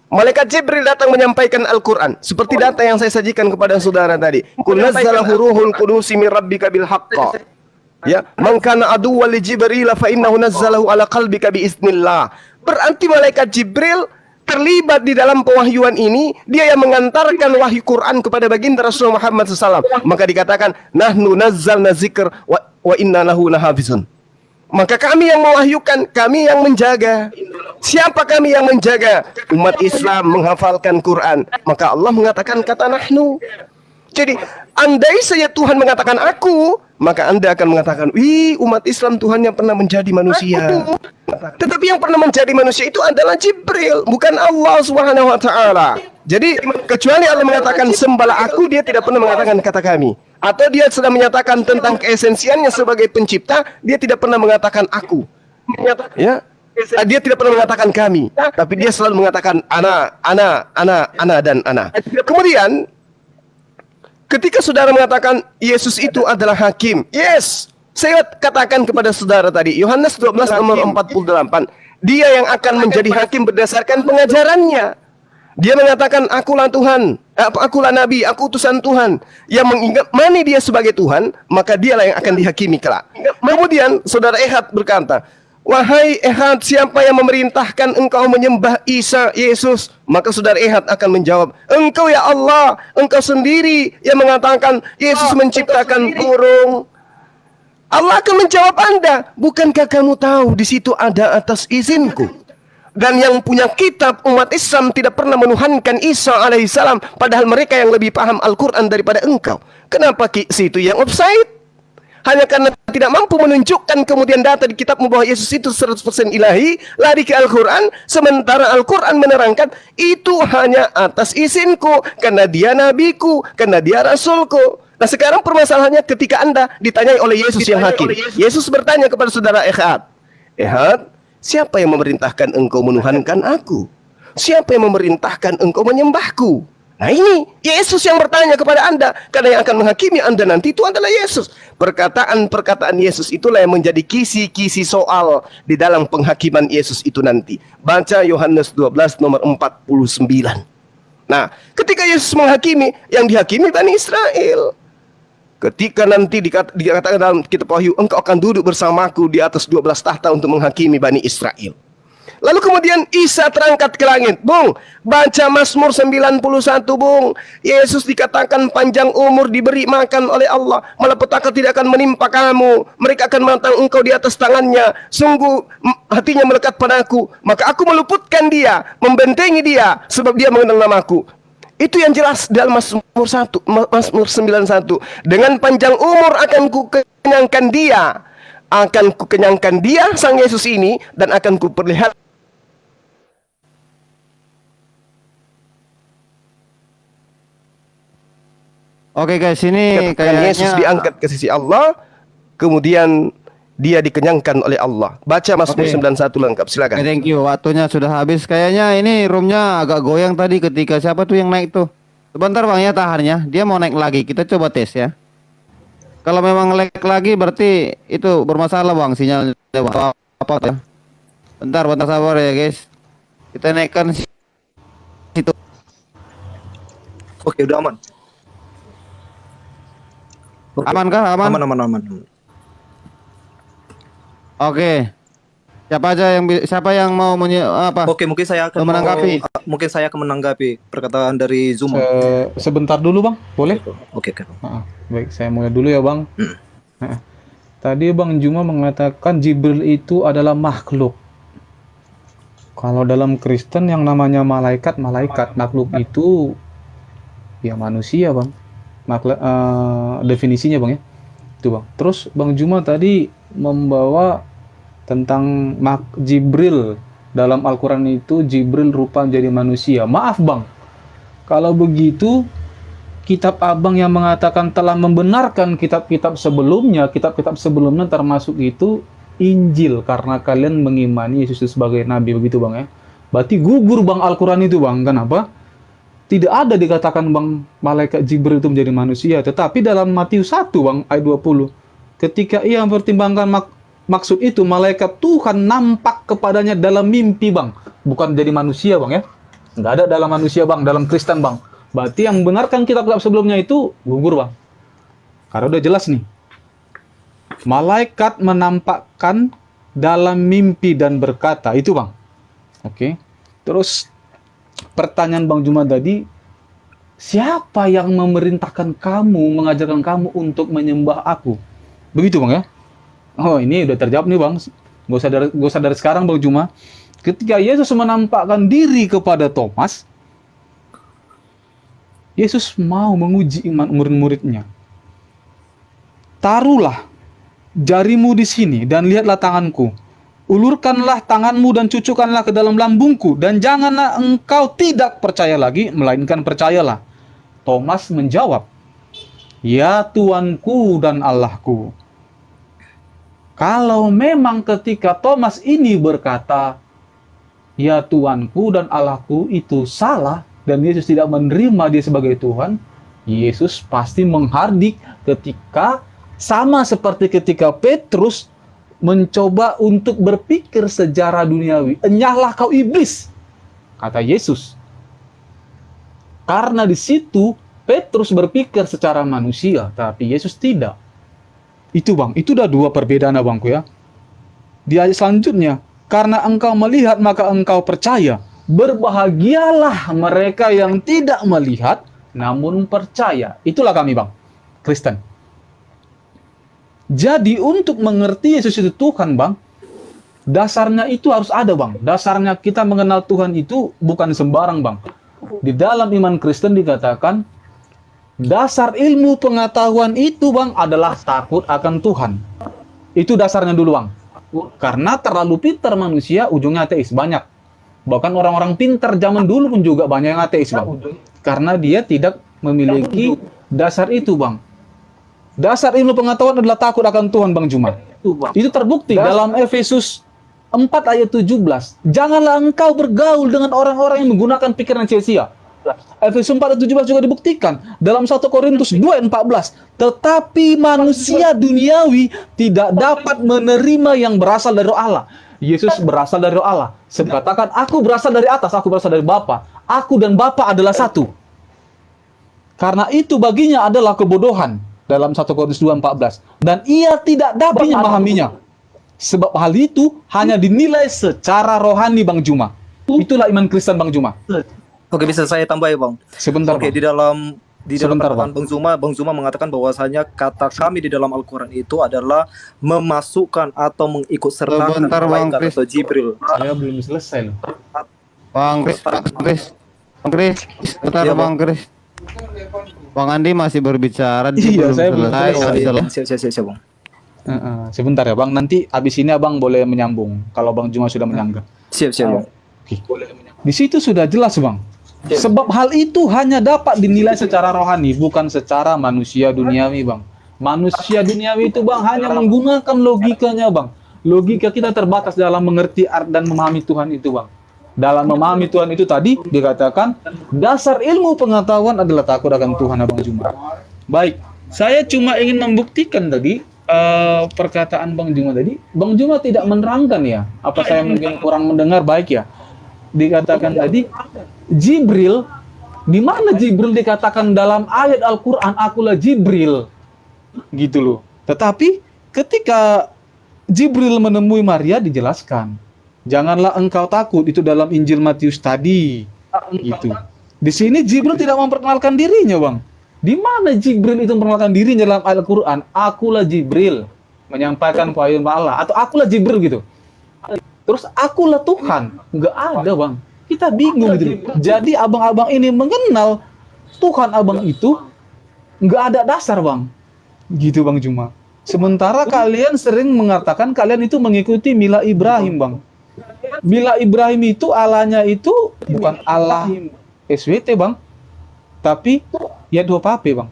Malaikat Jibril datang menyampaikan Al-Quran seperti data yang saya sajikan kepada saudara tadi. Qul nazzalahu ruhul qudusi min rabbika bil haqq. Ya, man kana aduwwan li Jibril fa innahu nazzalahu ala qalbika bi iznillah. Berarti malaikat Jibril terlibat di dalam pewahyuan ini, dia yang mengantarkan wahyu Quran kepada baginda Rasulullah Muhammad SAW. Maka dikatakan nahnu nazzalna dzikr wa inna lahu lahafizun. Maka kami yang mewahyukan, kami yang menjaga. Siapa kami yang menjaga? Umat Islam menghafalkan Quran. Maka Allah mengatakan kata nahnu. Jadi, andai saja Tuhan mengatakan aku, maka Anda akan mengatakan, wih, umat Islam Tuhan yang pernah menjadi manusia. Tetapi yang pernah menjadi manusia itu adalah Jibril, bukan Allah Subhanahu wa taala. Jadi, kecuali Allah mengatakan sembahlah aku, dia tidak pernah mengatakan kata kami. Atau dia sedang menyatakan tentang keesensiannya sebagai pencipta, dia tidak pernah mengatakan aku. Ya, dia tidak pernah mengatakan kami, tapi dia selalu mengatakan ana dan ana. Kemudian ketika saudara mengatakan Yesus itu adalah hakim, yes, saya katakan kepada saudara tadi, Yohanes 12 nomor 48, dia yang akan menjadi hakim berdasarkan pengajarannya. Dia mengatakan, akulah Tuhan, akulah Nabi, aku utusan Tuhan. Yang mengimani dia sebagai Tuhan, maka dialah yang akan dihakimi kelak. Kemudian saudara Ehad berkata, wahai Ehad, siapa yang memerintahkan engkau menyembah Isa, Yesus? Maka saudara Ehad akan menjawab, engkau ya Allah, engkau sendiri yang mengatakan Yesus menciptakan burung. Allah akan menjawab Anda, bukankah kamu tahu di situ ada atas izinku? Dan yang punya kitab umat Islam tidak pernah menuhankan Isa alaihissalam, padahal mereka yang lebih paham Al-Quran daripada engkau. Kenapa situ yang offside? Hanya karena tidak mampu menunjukkan kemudian data di kitabmu bahwa Yesus itu 100% ilahi, lari ke Al-Quran, sementara Al-Quran menerangkan itu hanya atas izinku, karena dia nabiku, karena dia rasulku. Nah sekarang permasalahannya ketika Anda ditanyai oleh Yesus yang hakim. Yesus bertanya kepada saudara Ehad, Ehad, siapa yang memerintahkan engkau menuhankan aku? Siapa yang memerintahkan engkau menyembahku? Nah ini Yesus yang bertanya kepada Anda, karena yang akan menghakimi Anda nanti itu adalah Yesus. Perkataan-perkataan Yesus itulah yang menjadi kisi-kisi soal di dalam penghakiman Yesus itu nanti. Baca Yohanes 12 nomor 49. Nah, ketika Yesus menghakimi, yang dihakimi Bani Israel. Ketika nanti dikatakan dalam kitab Wahyu, engkau akan duduk bersamaku di atas 12 tahta untuk menghakimi Bani Israel. Lalu kemudian Isa terangkat ke langit. Bung, baca Mazmur 91, Bung. Yesus dikatakan panjang umur, diberi makan oleh Allah. Malapetaka tidak akan menimpa kamu. Mereka akan menantang engkau di atas tangannya. Sungguh hatinya melekat padaku. Maka aku meluputkan dia, membentengi dia, sebab dia mengenal namaku. Itu yang jelas dalam Mazmur 91. Dengan panjang umur akan ku kenyangkan dia. Akan ku kenyangkan dia, Sang Yesus ini, dan akan ku perlihatkan. Oke guys, ini kayaknya Yesus diangkat ke sisi Allah, kemudian dia dikenyangkan oleh Allah. Baca Mazmur 91 lengkap, silakan. Thank you, waktunya sudah habis. Kayaknya ini roomnya agak goyang tadi ketika siapa tuh yang naik tuh. Sebentar bang ya tahannya, dia mau naik lagi. Kita coba tes ya. Kalau memang lag lagi berarti itu bermasalah bang sinyalnya bang. Apa ya? Bentar sabar ya guys. Kita naikkan situ. Oke, udah aman. Oke. Aman kah? Aman. Aman. Oke. Siapa yang mau apa? Oke, mungkin saya akan menanggapi perkataan dari Zuma. Sebentar dulu bang, boleh? Oke. Baik, saya mulai dulu ya bang. Tadi Bang Juma mengatakan Jibril itu adalah makhluk. Kalau dalam Kristen yang namanya malaikat, makhluk itu ya manusia bang. Definisinya bang ya. Itu bang. Terus Bang Juma tadi membawa tentang Jibril. Dalam Al-Quran itu Jibril rupa menjadi manusia. Maaf bang, kalau begitu kitab abang yang mengatakan telah membenarkan kitab-kitab sebelumnya termasuk itu Injil, karena kalian mengimani Yesus sebagai nabi, begitu bang ya. Berarti gugur bang Al-Quran itu bang. Kenapa? Tidak ada dikatakan bang malaikat Jibril itu menjadi manusia. Tetapi dalam Matius 1 bang ayat 20, ketika ia mempertimbangkan maksud itu, malaikat Tuhan nampak kepadanya dalam mimpi, Bang. Bukan jadi manusia, Bang, ya. Nggak ada dalam manusia, Bang, dalam Kristen, Bang. Berarti yang benarkan kitab-kitab sebelumnya itu gugur, Bang. Karena udah jelas nih. Malaikat menampakkan dalam mimpi dan berkata, itu, Bang. Oke. Terus pertanyaan Bang Juma tadi, siapa yang memerintahkan kamu, mengajarkan kamu untuk menyembah aku? Begitu, Bang, ya? Oh, ini udah terjawab nih, Bang. Gak usah dari sekarang, Bang Juma. Ketika Yesus menampakkan diri kepada Thomas, Yesus mau menguji iman murid-muridnya. Taruhlah jarimu di sini dan lihatlah tanganku. Ulurkanlah tanganmu dan cucukkanlah ke dalam lambungku, dan janganlah engkau tidak percaya lagi, melainkan percayalah. Thomas menjawab, ya Tuanku dan Allahku. Kalau memang ketika Thomas ini berkata, ya Tuanku dan Allahku, itu salah, dan Yesus tidak menerima dia sebagai Tuhan, Yesus pasti menghardik ketika, sama seperti ketika Petrus mencoba untuk berpikir secara duniawi. Enyahlah kau iblis, kata Yesus. Karena di situ Petrus berpikir secara manusia, tapi Yesus tidak. Itu, Bang, itu udah dua perbedaan, Abangku, ya. Di ayat selanjutnya, karena engkau melihat maka engkau percaya. Berbahagialah mereka yang tidak melihat namun percaya. Itulah kami, Bang, Kristen. Jadi untuk mengerti Yesus itu Tuhan, Bang, dasarnya itu harus ada, Bang. Dasarnya kita mengenal Tuhan itu bukan sembarang, Bang. Di dalam iman Kristen dikatakan, dasar ilmu pengetahuan itu, Bang, adalah takut akan Tuhan. Itu dasarnya dulu, Bang. Karena terlalu pintar manusia, ujungnya ateis. Banyak. Bahkan orang-orang pintar zaman dulu pun juga banyak yang ateis, Bang. Karena dia tidak memiliki dasar itu, Bang. Dasar ilmu pengetahuan adalah takut akan Tuhan, Bang Juma. Itu terbukti dalam Efesus 4 ayat 17. Janganlah engkau bergaul dengan orang-orang yang menggunakan pikiran sia-sia. Efesus 4 ayat 17 juga dibuktikan dalam 1 Korintus 2 ayat 14. Tetapi manusia duniawi tidak dapat menerima yang berasal dari Roh Allah. Yesus berasal dari Roh Allah. Sebab katakan, aku berasal dari atas, aku berasal dari Bapa. Aku dan Bapa adalah satu. Karena itu baginya adalah kebodohan. Dalam 1 Korintus 2:14, dan ia tidak dapat memahaminya, sebab hal itu hanya dinilai secara rohani, Bang Juma. Itulah iman Kristen, Bang Juma. Oke, bisa saya tambah ya, Bang? Sebentar, Oke, Bang. di dalam Sebentar, perkataan Bang Zuma mengatakan bahwasanya kata kami di dalam Al-Quran itu adalah memasukkan atau mengikut sertakan Sebentar, Bang malaikat Kris. atau Jibril. Saya belum selesai loh. Bang Kris, bentar, Iya, Bang Kris. Bang Andi masih berbicara, Iya, saya belum selesai. selesai. Siap, Bang. Sebentar ya, Bang. Nanti abis ini Abang boleh menyambung. Kalau Bang Juma sudah menyanggah. Siap, Bang. Di situ sudah jelas, Bang. Sebab hal itu hanya dapat dinilai secara rohani, bukan secara manusia duniawi, Bang. Manusia duniawi itu, Bang, hanya menggunakan logikanya, Bang. Logika kita terbatas dalam mengerti dan memahami Tuhan itu, Bang. Dalam memahami Tuhan itu tadi dikatakan dasar ilmu pengetahuan adalah takut akan Tuhan, Abang Juma. Baik, saya cuma ingin membuktikan tadi perkataan Bang Juma tadi. Bang Juma tidak menerangkan ya. Apa saya mungkin kurang mendengar baik ya? Dikatakan tadi Jibril, di mana Jibril dikatakan dalam ayat Al-Qur'an, akulah Jibril. Gitu loh. Tetapi ketika Jibril menemui Maria dijelaskan, janganlah engkau takut, itu dalam Injil Matius tadi. Gitu. Di sini Jibril tidak memperkenalkan dirinya, Bang. Di mana Jibril itu memperkenalkan dirinya dalam Al-Qur'an? Akulah Jibril, menyampaikan wahyu Allah, atau akulah Jibril gitu. Terus akulah Tuhan, nggak ada, Bang. Kita bingung gitu. Jadi abang-abang ini mengenal Tuhan abang itu nggak ada dasar, Bang. Gitu, Bang Juma. Sementara kalian sering mengatakan kalian itu mengikuti Mila Ibrahim, Bang. Mila Ibrahim itu Allahnya itu bukan Allah SWT, Bang, tapi ya dua pape, Bang.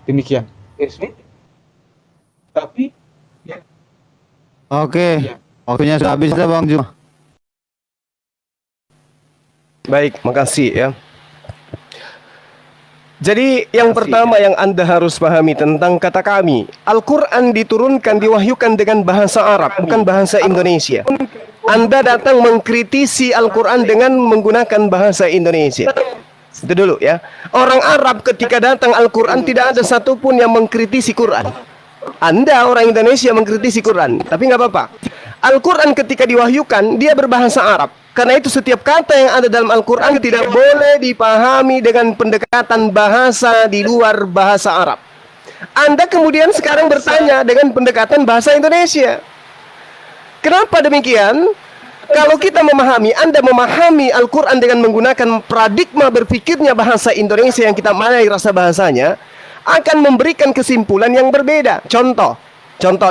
Demikian. SWT. Tapi ya. Oke, waktunya sudah habis dah, Bang Juma. Baik, makasih ya. Jadi yang pertama yang Anda harus pahami tentang kata kami, Al-Quran diturunkan, diwahyukan dengan bahasa Arab, bukan bahasa Indonesia. Anda datang mengkritisi Al-Quran dengan menggunakan bahasa Indonesia. Itu dulu ya. Orang Arab ketika datang Al-Quran tidak ada satupun yang mengkritisi Quran. Anda orang Indonesia mengkritisi Quran, tapi nggak apa-apa. Al-Quran ketika diwahyukan dia berbahasa Arab. Karena itu setiap kata yang ada dalam Al-Quran tidak boleh dipahami dengan pendekatan bahasa di luar bahasa Arab. Anda kemudian sekarang bertanya dengan pendekatan bahasa Indonesia. Kenapa demikian? Kalau kita memahami, Anda memahami Al-Quran dengan menggunakan paradigma berpikirnya bahasa Indonesia yang kita mengenai rasa bahasanya, akan memberikan kesimpulan yang berbeda. Contoh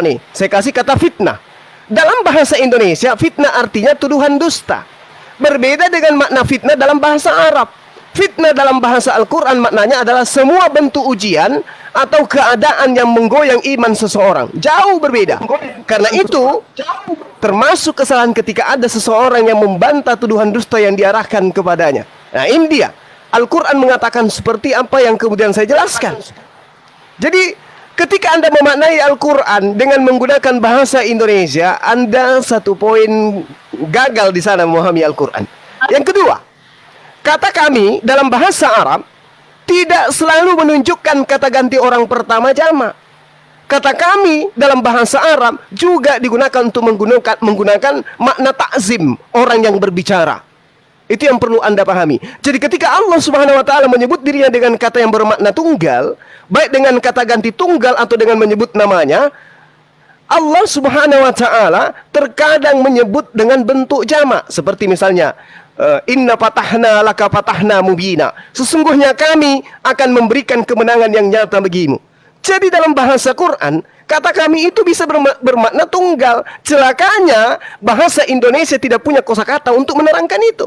nih, saya kasih kata fitnah. Dalam bahasa Indonesia, fitnah artinya tuduhan dusta. Berbeda dengan makna fitnah dalam bahasa Arab. Fitnah dalam bahasa Al-Quran maknanya adalah semua bentuk ujian atau keadaan yang menggoyang iman seseorang. Jauh berbeda. Karena itu, termasuk kesalahan ketika ada seseorang yang membantah tuduhan dusta yang diarahkan kepadanya. Nah, ini dia. Al-Quran mengatakan seperti apa yang kemudian saya jelaskan. Jadi, ketika Anda memaknai Al-Quran dengan menggunakan bahasa Indonesia, Anda satu poin gagal di sana memahami Al-Quran. Yang kedua, kata kami dalam bahasa Arab tidak selalu menunjukkan kata ganti orang pertama jamak. Kata kami dalam bahasa Arab juga digunakan untuk menggunakan makna ta'zim, orang yang berbicara. Itu yang perlu Anda pahami. Jadi ketika Allah Subhanahu wa taala menyebut dirinya dengan kata yang bermakna tunggal, baik dengan kata ganti tunggal atau dengan menyebut namanya, Allah Subhanahu wa taala terkadang menyebut dengan bentuk jamak, seperti misalnya inna fatahna laka fatahna mubina. Sesungguhnya kami akan memberikan kemenangan yang nyata bagimu. Jadi dalam bahasa Quran, kata kami itu bisa bermakna tunggal. Celakanya bahasa Indonesia tidak punya kosakata untuk menerangkan itu.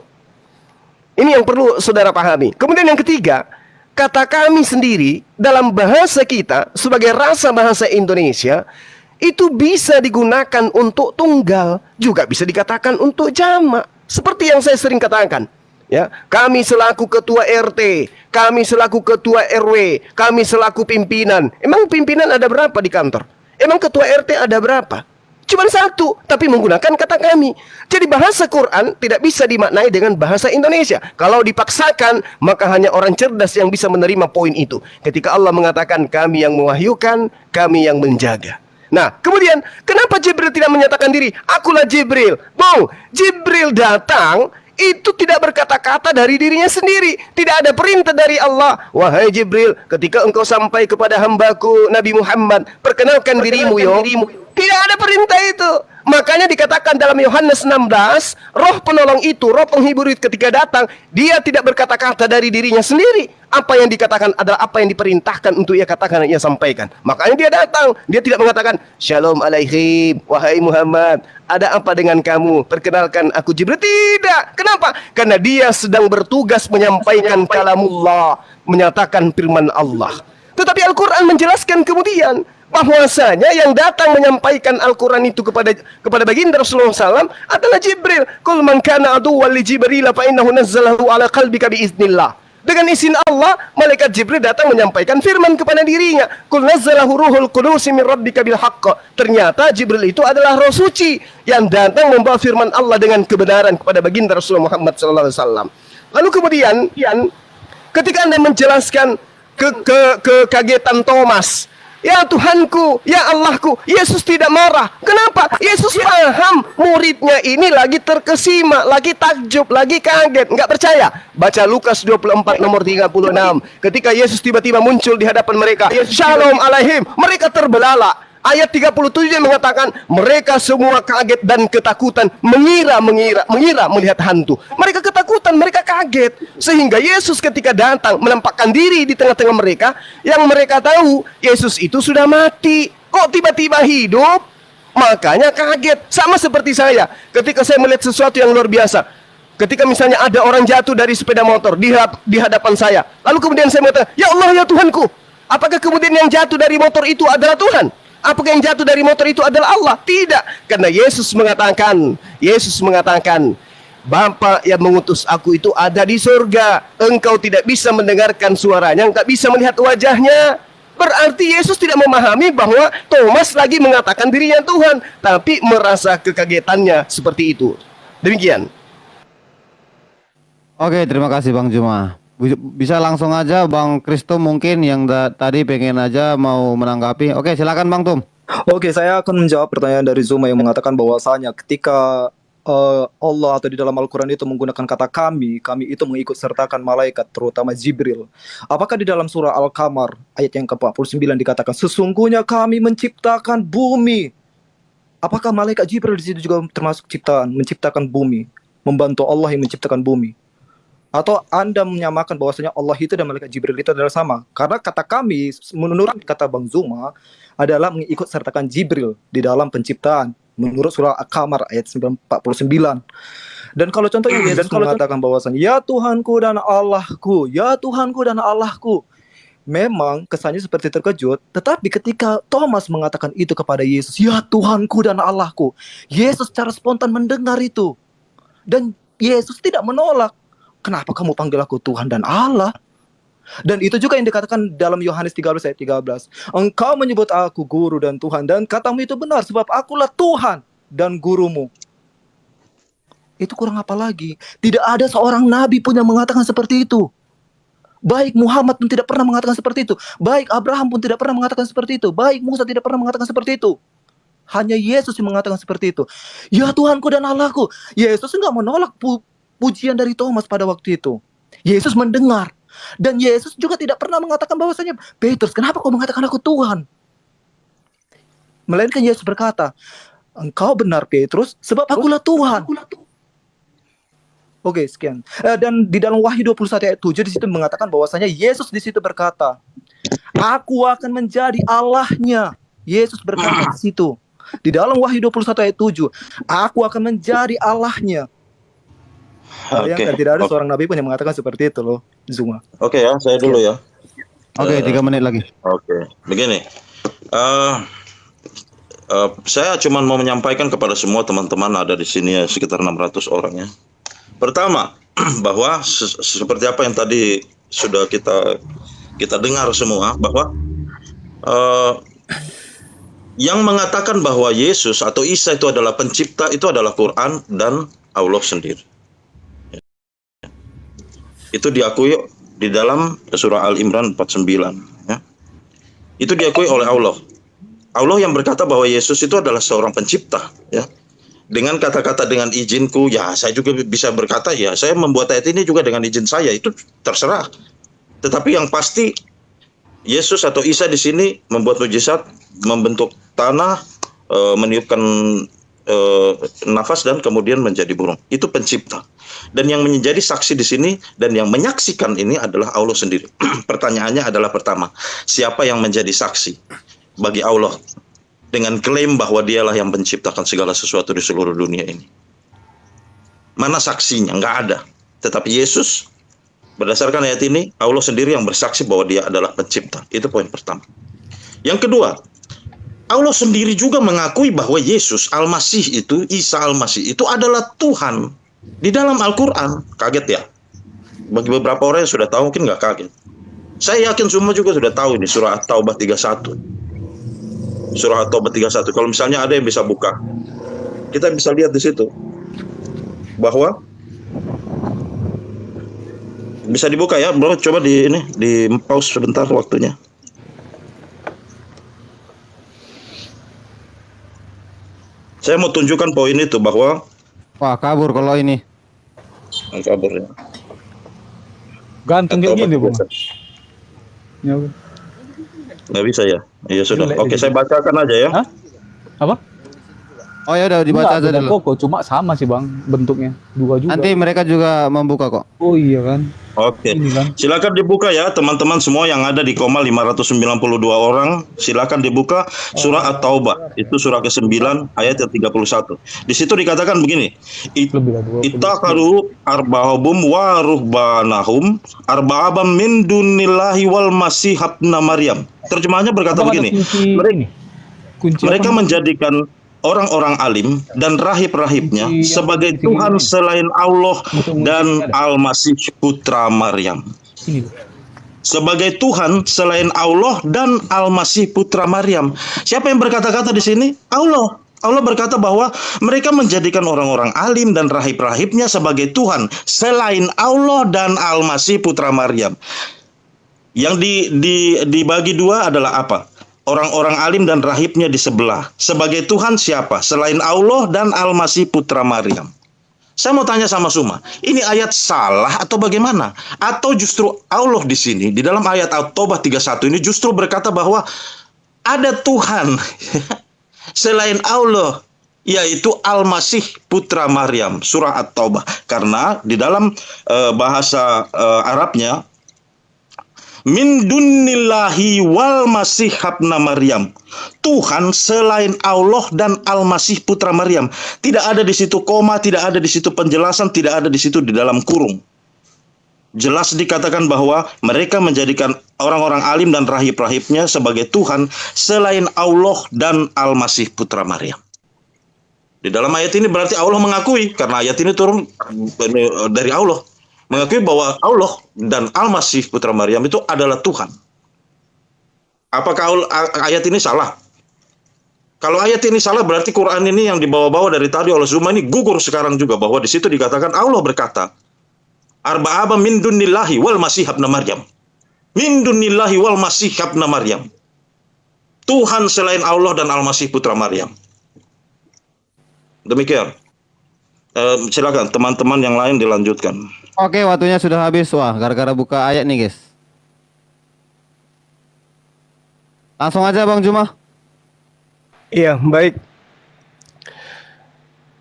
Ini yang perlu saudara pahami. Kemudian yang ketiga, kata kami sendiri dalam bahasa kita sebagai rasa bahasa Indonesia itu bisa digunakan untuk tunggal, juga bisa dikatakan untuk jamak. Seperti yang saya sering katakan, ya, kami selaku ketua RT, kami selaku ketua RW, kami selaku pimpinan. Emang pimpinan ada berapa di kantor? Emang ketua RT ada berapa? Cuma satu, tapi menggunakan kata kami. Jadi bahasa Quran tidak bisa dimaknai dengan bahasa Indonesia. Kalau dipaksakan, maka hanya orang cerdas yang bisa menerima poin itu. Ketika Allah mengatakan kami yang mewahyukan, kami yang menjaga. Nah, kemudian kenapa Jibril tidak menyatakan diri? Akulah Jibril. Bung, Jibril datang itu tidak berkata-kata dari dirinya sendiri. Tidak ada perintah dari Allah. Wahai Jibril, ketika engkau sampai kepada hambaku Nabi Muhammad, perkenalkan dirimu yo. Tidak ada perintah itu. Makanya dikatakan dalam Yohanes 16, roh penolong itu, roh penghibur itu ketika datang, dia tidak berkata-kata dari dirinya sendiri. Apa yang dikatakan adalah apa yang diperintahkan untuk ia katakan dan ia sampaikan. Makanya dia datang. Dia tidak mengatakan, Shalom alaihim, wahai Muhammad, ada apa dengan kamu? Perkenalkan aku Jibril. Tidak. Kenapa? Karena dia sedang bertugas menyampaikan kalamullah, menyatakan firman Allah. Tetapi Al-Quran menjelaskan kemudian bahwasanya yang datang menyampaikan Al-Quran itu kepada baginda Rasulullah SAW adalah Jibril. Qul man kana aduwwan li Jibril fa innahu nazzalahu ala qalbika biiznillah. Dengan izin Allah, malaikat Jibril datang menyampaikan firman kepada dirinya. Qul nazzalahu ruhul qudus min rabbika bil haqq. Ternyata Jibril itu adalah roh suci yang datang membawa firman Allah dengan kebenaran kepada baginda Rasulullah Muhammad SAW. Lalu kemudian, ketika Anda menjelaskan kekagetan Thomas, ya Tuhanku, ya Allahku, Yesus tidak marah. Kenapa? Yesus paham muridnya ini lagi terkesima, lagi takjub, lagi kaget, nggak percaya. Baca Lukas 24 nomor 36. Ketika Yesus tiba-tiba muncul di hadapan mereka, Shalom alaihim, mereka terbelalak. Ayat 37 yang mengatakan mereka semua kaget dan ketakutan, mengira melihat hantu. Mereka ketakutan, mereka kaget. Sehingga Yesus ketika datang menampakkan diri di tengah-tengah mereka, yang mereka tahu Yesus itu sudah mati. Kok tiba-tiba hidup? Makanya kaget. Sama seperti saya ketika saya melihat sesuatu yang luar biasa. Ketika misalnya ada orang jatuh dari sepeda motor di hadapan saya, lalu kemudian saya mengatakan, ya Allah ya Tuhanku. Apakah kemudian yang jatuh dari motor itu adalah Tuhan? Apakah yang jatuh dari motor itu adalah Allah? Tidak. Karena Yesus mengatakan, Bapa yang mengutus aku itu ada di surga. Engkau tidak bisa mendengarkan suaranya, tak bisa melihat wajahnya. Berarti Yesus tidak memahami bahwa Thomas lagi mengatakan dirinya Tuhan, tapi merasa kekagetannya seperti itu. Demikian. Oke, terima kasih Bang Juma. Bisa langsung aja Bang Kristo mungkin yang tadi pengen aja mau menanggapi. Oke, silakan Bang Tum. Oke, saya akan menjawab pertanyaan dari Zuma yang mengatakan bahwasanya ketika Allah atau di dalam Al-Quran itu menggunakan kata kami itu mengikut sertakan malaikat, terutama Jibril. Apakah di dalam surah Al-Qamar ayat yang ke-49 dikatakan sesungguhnya kami menciptakan bumi? Apakah malaikat Jibril di situ juga termasuk menciptakan bumi, membantu Allah yang menciptakan bumi? Atau Anda menyamakan bahwasanya Allah itu dan malaikat Jibril itu adalah sama? Karena kata kami menurut kata Bang Zuma adalah mengikut sertakan Jibril di dalam penciptaan menurut surah Al-Qamar ayat 49. Dan kalau contohnya Yesus mengatakan bahwasanya ya Tuhanku dan Allahku, ya Tuhanku dan Allahku, memang kesannya seperti terkejut, tetapi ketika Thomas mengatakan itu kepada Yesus, ya Tuhanku dan Allahku, Yesus secara spontan mendengar itu. Dan Yesus tidak menolak. Kenapa kamu panggil aku Tuhan dan Allah? Dan itu juga yang dikatakan dalam Yohanes 13 ayat 13. Engkau menyebut aku guru dan Tuhan, dan katamu itu benar, sebab akulah Tuhan dan gurumu. Itu kurang apa lagi? Tidak ada seorang nabi pun yang mengatakan seperti itu. Baik Muhammad pun tidak pernah mengatakan seperti itu. Baik Abraham pun tidak pernah mengatakan seperti itu. Baik Musa tidak pernah mengatakan seperti itu. Hanya Yesus yang mengatakan seperti itu. Ya Tuhanku dan Allahku. Yesus enggak menolak pujian dari Thomas pada waktu itu. Yesus mendengar. Dan Yesus juga tidak pernah mengatakan bahwasanya, Petrus, kenapa kau mengatakan aku Tuhan? Melainkan Yesus berkata, engkau benar Petrus, sebab akulah Tuhan. Oke, sekian. Dan di dalam Wahyu 21 ayat 7 di situ mengatakan bahwasanya Yesus di situ berkata, aku akan menjadi Allahnya. Yesus berkata di situ. Di dalam Wahyu 21 ayat 7, aku akan menjadi Allahnya. Bayangkan tidak ada seorang nabi pun yang mengatakan seperti itu loh, Zuma. Oke ya, saya dulu ya. Oke, 3 menit lagi. Oke, begini. Saya cuma mau menyampaikan kepada semua teman-teman ada di sini ya, sekitar 600 orang ya. Pertama, bahwa seperti apa yang tadi sudah kita dengar semua, bahwa yang mengatakan bahwa Yesus atau Isa itu adalah pencipta itu adalah Quran dan Allah sendiri. Itu diakui di dalam surah Al-Imran 49 ya. Itu diakui oleh Allah. Allah yang berkata bahwa Yesus itu adalah seorang pencipta ya. Dengan kata-kata dengan izinku, ya saya juga bisa berkata ya saya membuat ayat ini juga dengan izin saya, itu terserah. Tetapi yang pasti Yesus atau Isa di sini membuat mujizat, membentuk tanah, meniupkan nafas dan kemudian menjadi burung. Itu pencipta. Dan yang menjadi saksi di sini dan yang menyaksikan ini adalah Allah sendiri. Pertanyaannya adalah pertama, siapa yang menjadi saksi bagi Allah dengan klaim bahwa dialah yang menciptakan segala sesuatu di seluruh dunia ini? Mana saksinya? Nggak ada. Tetapi Yesus, berdasarkan ayat ini, Allah sendiri yang bersaksi bahwa dia adalah pencipta. Itu poin pertama. Yang kedua, Allah sendiri juga mengakui bahwa Yesus Al-Masih itu, Isa Al-Masih itu adalah Tuhan. Di dalam Al-Quran, kaget ya? Bagi beberapa orang yang sudah tahu mungkin nggak kaget. Saya yakin semua juga sudah tahu ini surah At-Taubah 31. Surah At-Taubah 31. Kalau misalnya ada yang bisa buka, kita bisa lihat di situ bahwa bisa dibuka ya, bro. Coba di pause sebentar waktunya. Saya mau tunjukkan poin itu bahwa Wah, kabur kalau ini. kabur ya. Gantung kayak gini, Bung. Ya, Bung. Nggak bisa ya? Iya sudah. Jelek Oke, gitu. saya bacakan aja ya. Hah? Apa? Oh ya udah dibaca aja Enggak, dulu. Koko, cuma sama sih, Bang, bentuknya. Dua juga. Nanti mereka juga membuka kok. Oh iya kan. Oke. Ini kan. Silakan dibuka ya teman-teman semua yang ada di koma 592 orang. Silakan dibuka surah At-Taubah. Itu surah ke-9 ayat yang 31. Di situ dikatakan begini. Lebih lah, 20. Ittaqalu arbahum wa ruhbanahum arba'abam min dunillahi wal masih ibna Maryam. Terjemahannya berkata Apa begini. kunci ini? Kunci Mereka apa? menjadikan orang-orang alim dan rahib-rahibnya sebagai Tuhan selain Allah dan Al-Masih putra Maryam. Sebagai Tuhan selain Allah dan Al-Masih putra Maryam. Siapa yang berkata-kata di sini? Allah. Allah berkata bahwa mereka menjadikan orang-orang alim dan rahib-rahibnya sebagai Tuhan selain Allah dan Al-Masih putra Maryam. Yang dibagi dua adalah apa? Orang-orang alim dan rahibnya di sebelah. Sebagai Tuhan siapa? Selain Allah dan Al-Masih putra Maryam. Saya mau tanya sama Suma, ini ayat salah atau bagaimana? Atau justru Allah di sini, di dalam ayat At-Taubah 31 ini justru berkata bahwa ada Tuhan selain Allah, yaitu Al-Masih putra Maryam, surah At-Taubah. Karena di dalam bahasa Arabnya, min dunillahi wal masih habna Maryam. Tuhan selain Allah dan Al-Masih putra Maryam. Tidak ada di situ koma, tidak ada di situ penjelasan, tidak ada di situ di dalam kurung. Jelas dikatakan bahwa mereka menjadikan orang-orang alim dan rahib-rahibnya sebagai Tuhan selain Allah dan Al-Masih putra Maryam. Di dalam ayat ini berarti Allah mengakui, karena ayat ini turun dari Allah, mengakui bahwa Allah dan Al-Masih putra Maryam itu adalah Tuhan. Apakah ayat ini salah? Kalau ayat ini salah, berarti Quran ini yang dibawa-bawa dari tadi oleh Zuma ini gugur sekarang juga, bahwa di situ dikatakan Allah berkata, arba'aba min dunillahi wal masih habna Maryam. Min dunillahi wal masih habna Maryam. Tuhan selain Allah dan Al-Masih putra Maryam. Demikian. Silakan teman-teman yang lain dilanjutkan. Oke, waktunya sudah habis. Wah, gara-gara buka ayat nih, guys. Langsung aja Bang Juma. Iya, baik.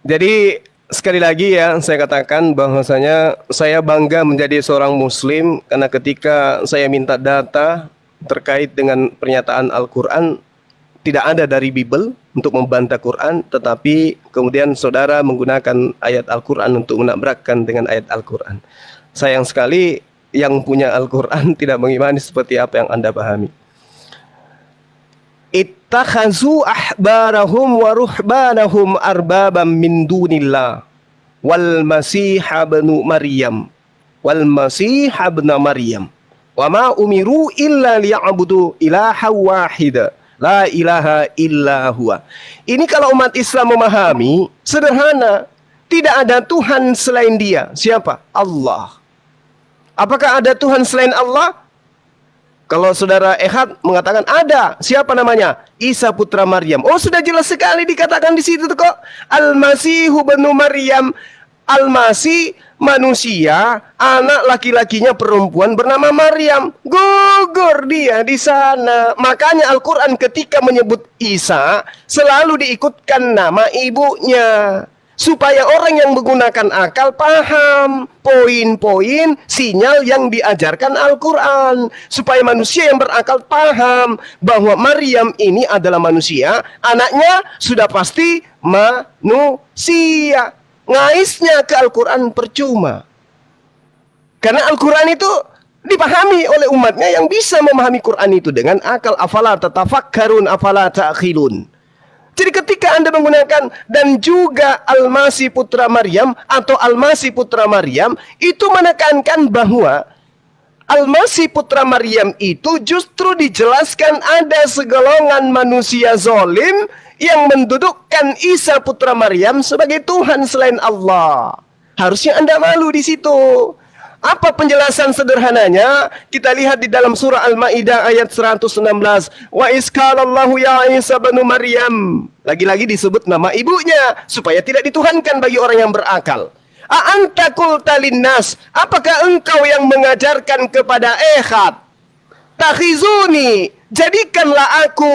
Jadi sekali lagi ya, saya katakan bahwasanya saya bangga menjadi seorang muslim karena ketika saya minta data terkait dengan pernyataan Al-Quran, tidak ada dari Bible untuk membantah Quran, tetapi kemudian saudara menggunakan ayat Al-Quran untuk menabrakkan dengan ayat Al-Quran. Sayang sekali yang punya Al-Quran tidak mengimani seperti apa yang Anda pahami. Ittakhazu ahbarahum wa ruhbanahum arbabam min dunillah wal masih ibnu Maryam wa ma umiru illa liya'budu ilaha wahida la ilaha illa huwa. Ini kalau umat Islam memahami, sederhana. Tidak ada Tuhan selain Dia. Siapa? Allah. Apakah ada Tuhan selain Allah? Kalau saudara Ehad mengatakan ada. Siapa namanya? Isa putra Maryam. Oh, sudah jelas sekali dikatakan di situ kok. Al-Masihu ibnu Maryam. Al-Masih manusia, anak laki-lakinya perempuan bernama Maryam. Gugur dia di sana. Makanya Al-Quran ketika menyebut Isa selalu diikutkan nama ibunya, supaya orang yang menggunakan akal paham poin-poin sinyal yang diajarkan Al-Quran, supaya manusia yang berakal paham bahwa Maryam ini adalah manusia, anaknya sudah pasti manusia. Ngaisnya ke Al-Quran percuma. Karena Al-Quran itu dipahami oleh umatnya yang bisa memahami Quran itu dengan akal. Afala tatafakkarun, afala ta'khilun. Jadi ketika Anda menggunakan dan juga Al-Masih putra Maryam atau Al-Masih putra Maryam, itu menekankan bahwa Al-Masih putra Maryam itu justru dijelaskan ada segolongan manusia zalim yang mendudukkan Isa putra Maryam sebagai Tuhan selain Allah. Harusnya Anda malu di situ. Apa penjelasan sederhananya? Kita lihat di dalam surah Al-Maidah ayat 116. Wa iskalallahu ya Isa ibnu Maryam. Lagi-lagi disebut nama ibunya supaya tidak dituhankan bagi orang yang berakal. A'anta qulta linnas, apakah engkau yang mengajarkan kepada Ehad, takhizuni, jadikanlah aku,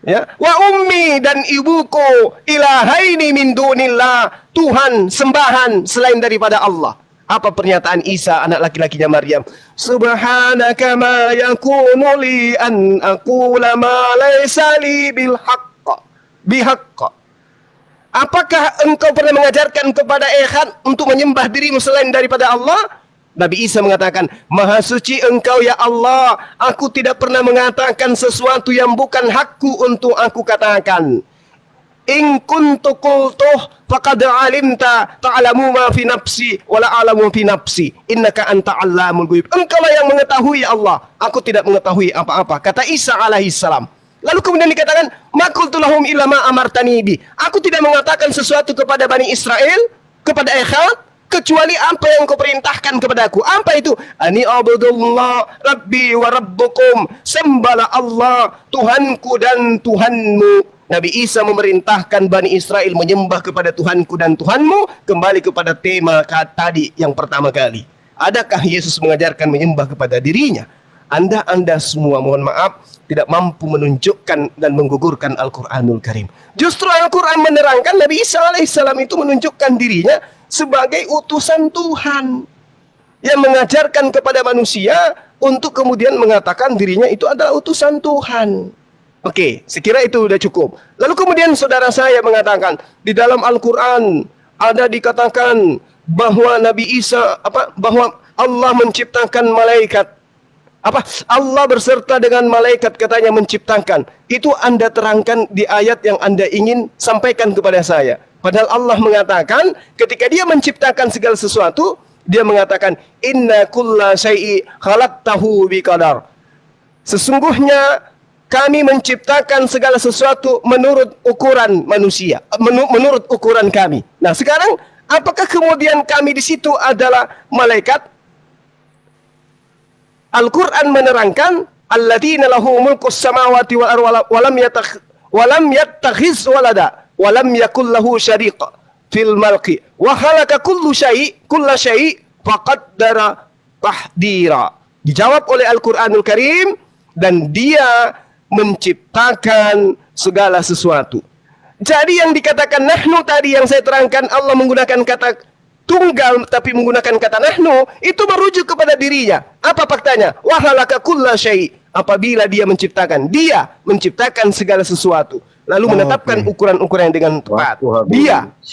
ya, wa ummi dan ibuku, ilahaini min dunillah, Tuhan sembahan selain daripada Allah. Apa pernyataan Isa anak laki-lakinya Maryam? Subhanaka ma yakunu li an aqula ma laysa li bil haqq bihaqq. Apakah engkau pernah mengajarkan kepada Ehad untuk menyembah dirimu selain daripada Allah? Nabi Isa mengatakan, Maha suci engkau ya Allah, aku tidak pernah mengatakan sesuatu yang bukan hakku untuk aku katakan. In kuntu qultuh faqad alimta ta'lamu ma fi nafsi wa la a'lamu fi nafsi innaka anta 'allamul ghuyub. Engkaulah yang mengetahui ya Allah, aku tidak mengetahui apa-apa, kata Isa alaihi salam. Lalu kemudian dikatakan, ma qultu lahum illa ma amartani bi. Aku tidak mengatakan sesuatu kepada Bani Israel, kepada ikhwan, kecuali apa yang kau perintahkan kepadaku. Apa itu? Ani abudullah rabbi wa rabbukum. Sembahlah Allah, Tuhanku dan Tuhanmu. Nabi Isa memerintahkan Bani Israel menyembah kepada Tuhanku dan Tuhanmu. Kembali kepada tema tadi yang pertama kali. Adakah Yesus mengajarkan menyembah kepada dirinya? Anda semua, mohon maaf, tidak mampu menunjukkan dan menggugurkan Al-Quranul Karim. Justru Al-Quran menerangkan Nabi Isa alaihissalam itu menunjukkan dirinya sebagai utusan Tuhan yang mengajarkan kepada manusia untuk kemudian mengatakan dirinya itu adalah utusan Tuhan. Oke, sekira itu sudah cukup. Lalu kemudian saudara saya mengatakan di dalam Al-Quran ada dikatakan bahwa Nabi Isa bahwa Allah menciptakan malaikat. Allah berserta dengan malaikat katanya menciptakan. Itu Anda terangkan di ayat yang Anda ingin sampaikan kepada saya. Padahal Allah mengatakan ketika dia menciptakan segala sesuatu, dia mengatakan inna kulla syai'i khalaqtahu biqadar. Sesungguhnya kami menciptakan segala sesuatu menurut ukuran manusia, menurut ukuran kami. Nah, sekarang apakah kemudian kami di situ adalah malaikat? Al-Quran menerangkan alladzina lahu mulkus samawati wal ardi wa lam yattakhiz walada wa lam yakul lahu syariq fil mulki wa khalaqa kulla syai' faqaddara tahdira. Dijawab oleh Al-Quranul Karim, dan dia menciptakan segala sesuatu. Jadi yang dikatakan nahnu tadi yang saya terangkan, Allah menggunakan kata tunggal tapi menggunakan kata nahnu, itu merujuk kepada dirinya. Apa faktanya? Wa khalaqa kulla syai'. Apabila dia menciptakan segala sesuatu, lalu menetapkan ukuran-ukuran dengan tepat.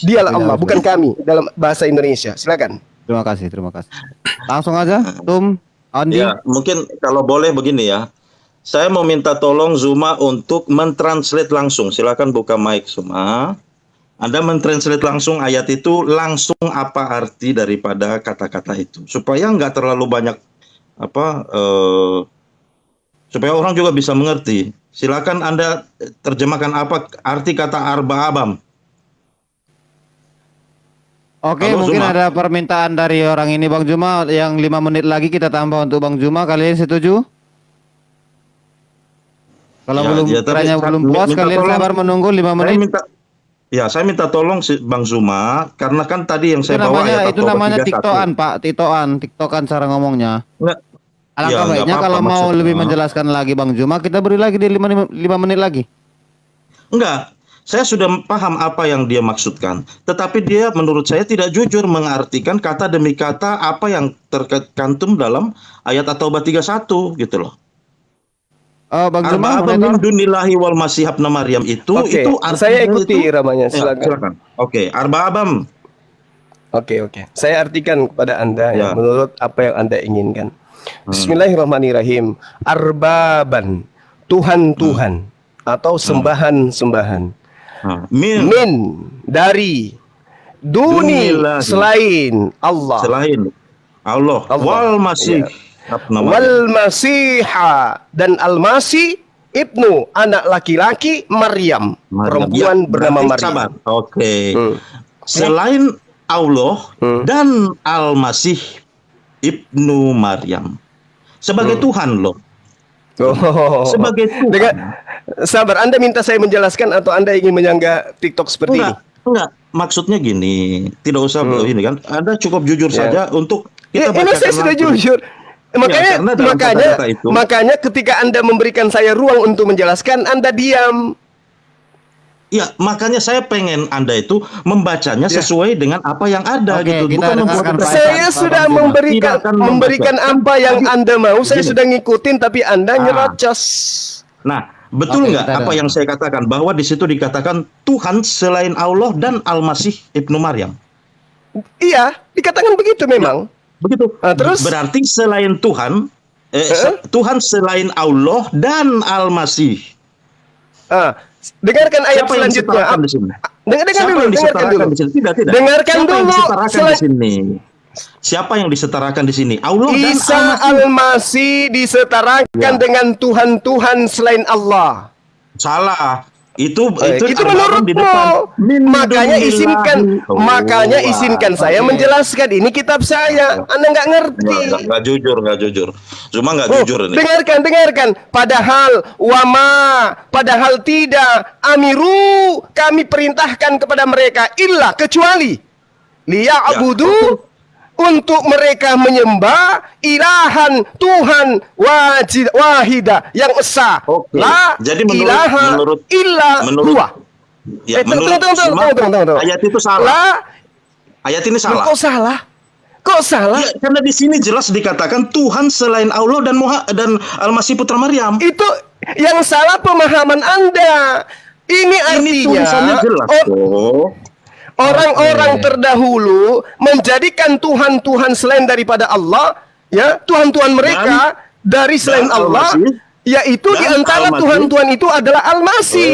Dialah Allah, bukan kami dalam bahasa Indonesia. Silakan. Terima kasih. Langsung aja, Andi. Ya, mungkin kalau boleh begini ya. Saya mau minta tolong Zuma untuk mentranslate langsung. Silakan buka mic Zuma. Anda mentranslate langsung ayat itu, langsung apa arti daripada kata-kata itu, supaya nggak terlalu banyak supaya orang juga bisa mengerti. Silakan Anda terjemahkan apa arti kata arba'abam. Oke, Halo, mungkin Zuma. ada permintaan dari orang ini, Bang Juma, yang 5 menit lagi kita tambah untuk Bang Juma. Kalian setuju? Kalau tapi belum puas, minta kalian tolong. sabar menunggu 5 menit. Saya minta tolong Bang Zuma, karena kan tadi yang Itu saya bawa ayat itu namanya 31. tiktokan, Pak. Tiktokan cara ngomongnya. Enggak. Alangkah Ya, baiknya nggak kalau apa-apa, mau maksudnya. lebih menjelaskan lagi Bang Juma, kita beri lagi di 5 menit lagi. Enggak, saya sudah paham apa yang dia maksudkan. Tetapi dia menurut saya tidak jujur mengartikan kata demi kata apa yang tercantum dalam ayat At-Taubah 31 gitu loh. Bang Juma, Arba'abam min dunillahi wal masih ibnu Maryam itu Saya ikuti ramanya, Ya, silakan. silakan. Oke, arba'abam. Oke. Saya artikan kepada Anda Ya. menurut apa yang Anda inginkan. Bismillahirrahmanirrahim. Arbaban, Tuhan-Tuhan atau sembahan-sembahan. Min, dari, Dunillahi, selain Allah. selain Allah. Wal masih ibnu Maryam. Wal Masiha, dan Al-Masih ibnu, anak laki-laki Maryam, perempuan Ya, bernama berarti Maryam. sabar. Oke. Selain Allah dan Al-Masih ibnu Maryam sebagai Tuhan loh. Oh. Sebagai Tuhan. Sabar, Anda minta saya menjelaskan atau Anda ingin menyangga TikTok seperti ini? Enggak. Maksudnya gini, tidak usah ini kan. Anda cukup jujur saja untuk kita Ini bacakan saya sudah langsung. jujur. karena dalam kata-kata itu- Makanya ketika Anda memberikan saya ruang untuk menjelaskan, Anda diam. Ya, makanya saya pengen Anda itu membacanya sesuai dengan apa yang ada Oke, gitu. kita Bukan dengarkan membuat Pak Saya Pak sudah Bang Juma. memberikan Tidak akan membaca. memberikan apa yang Anda mau. Saya Begini. sudah ngikutin, tapi Anda nyerocos. Nah, betul Oke, nggak kita apa dengar. yang saya katakan bahwa di situ dikatakan Tuhan selain Allah dan Al-Masih ibnu Maryam. Iya, dikatakan begitu memang. Begitu. Terus? Berarti selain Tuhan, Tuhan selain Allah dan Al-Masih. Dengarkan ayat Siapa yang selanjutnya. disetarakan di sini? Dengarkan Siapa dulu, yang dengarkan disetarakan dulu. di sini? Tidak. Dengarkan Siapa yang dulu. disetarakan di sini? Siapa yang disetarakan di sini? Allah dan Isa Al-Masih disetarakan Ya. dengan Tuhan-Tuhan selain Allah. Salah. Itu Menurutmu. di depan. Min Makanya dunillahi. izinkan, Oh, makanya izinkan saya oke. menjelaskan. Ini kitab saya. Anda nggak ngerti. Nggak jujur. Cuma nggak Oh, jujur ini. dengarkan. Padahal padahal tidak. Amiru, kami perintahkan kepada mereka illa kecuali liya'budu, untuk mereka menyembah ilahan Tuhan wahida yang esa. Oke. La Jadi ilaha menurut illa huwa. Ya, Tunggu. tunggu. Ayat itu salah. Ayat ini salah. Kok salah? Kok salah? Ya, karena di sini jelas dikatakan Tuhan selain Allah dan Al-Masih Putra Maryam. Itu yang salah pemahaman Anda. Ini Ini artinya tulisannya jelas kok. orang-orang terdahulu menjadikan Tuhan-Tuhan selain daripada Allah, ya, Tuhan-Tuhan mereka dari selain dan Allah, Al-Masih, yaitu di dan antara Al-Masih. Tuhan-Tuhan itu adalah Al-Masih.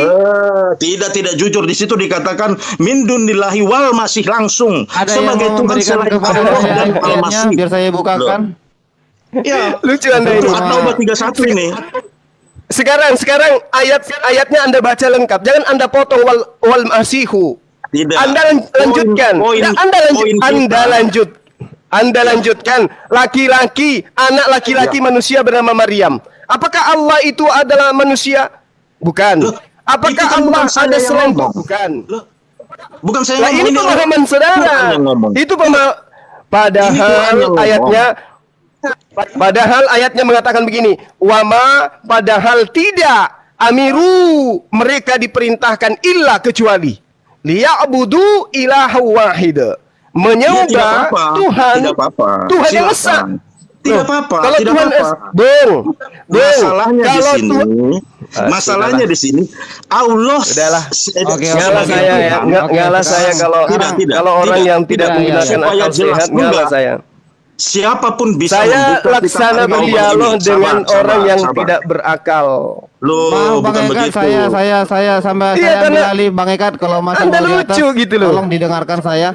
Tidak jujur. Di situ dikatakan min dunillahi wal masih langsung Ada sebagai yang mau Tuhan memberikan selain kepada Allah saya dan ayatnya, Al-Masih. biar saya bukakan. Ya, Lucu Anda itu ini. At-Taubah 31 ini. Sekarang ayatnya Anda baca lengkap. Jangan Anda potong wal masihu. Tidak. Anda lanjutkan. Anda lanjutkan. Laki-laki, anak laki-laki manusia bernama Maryam. Apakah Allah itu adalah manusia? Bukan. Loh, itu Apakah kan Allah bukan saya ada yang selain ngomong. Bukan. Loh, bukan saya Nah, ini ngomong, pemahaman saudara. Tuhan yang ngomong. Itu Ini Tuhan yang padahal ngomong. ayatnya mengatakan begini, wama padahal tidak amiru mereka diperintahkan illa kecuali liya'budu ilahu wahid. Ya, tidak Menyembah apa-apa. Tuhan. Tidak apa-apa. Tuhan yang Silakan. esa. Tidak Loh, apa-apa. Kalau Tidak Tuhan apa-apa. Bung, Masalahnya di kalau sini, masalahnya sudahlah. di sini Allah Sudahlah. Oke, Ngalah Oke, saya ya, Oke, ngalah saya kalau Tidak. orang Tidak. yang tidak Tidak. menggunakan Supaya akal jelas sehat ngalah enggak. saya. Siapapun bisa Saya membuka laksana kitab Al-Taubah berdialog ini. dengan Sabar, orang yang sabar. tidak berakal. Loh, Bang bukan Ekat, begitu. saya sampai Iya, saya ambil karena alih Bang Ekat kalau masih Anda mau di atas, lucu gitu loh. tolong didengarkan saya.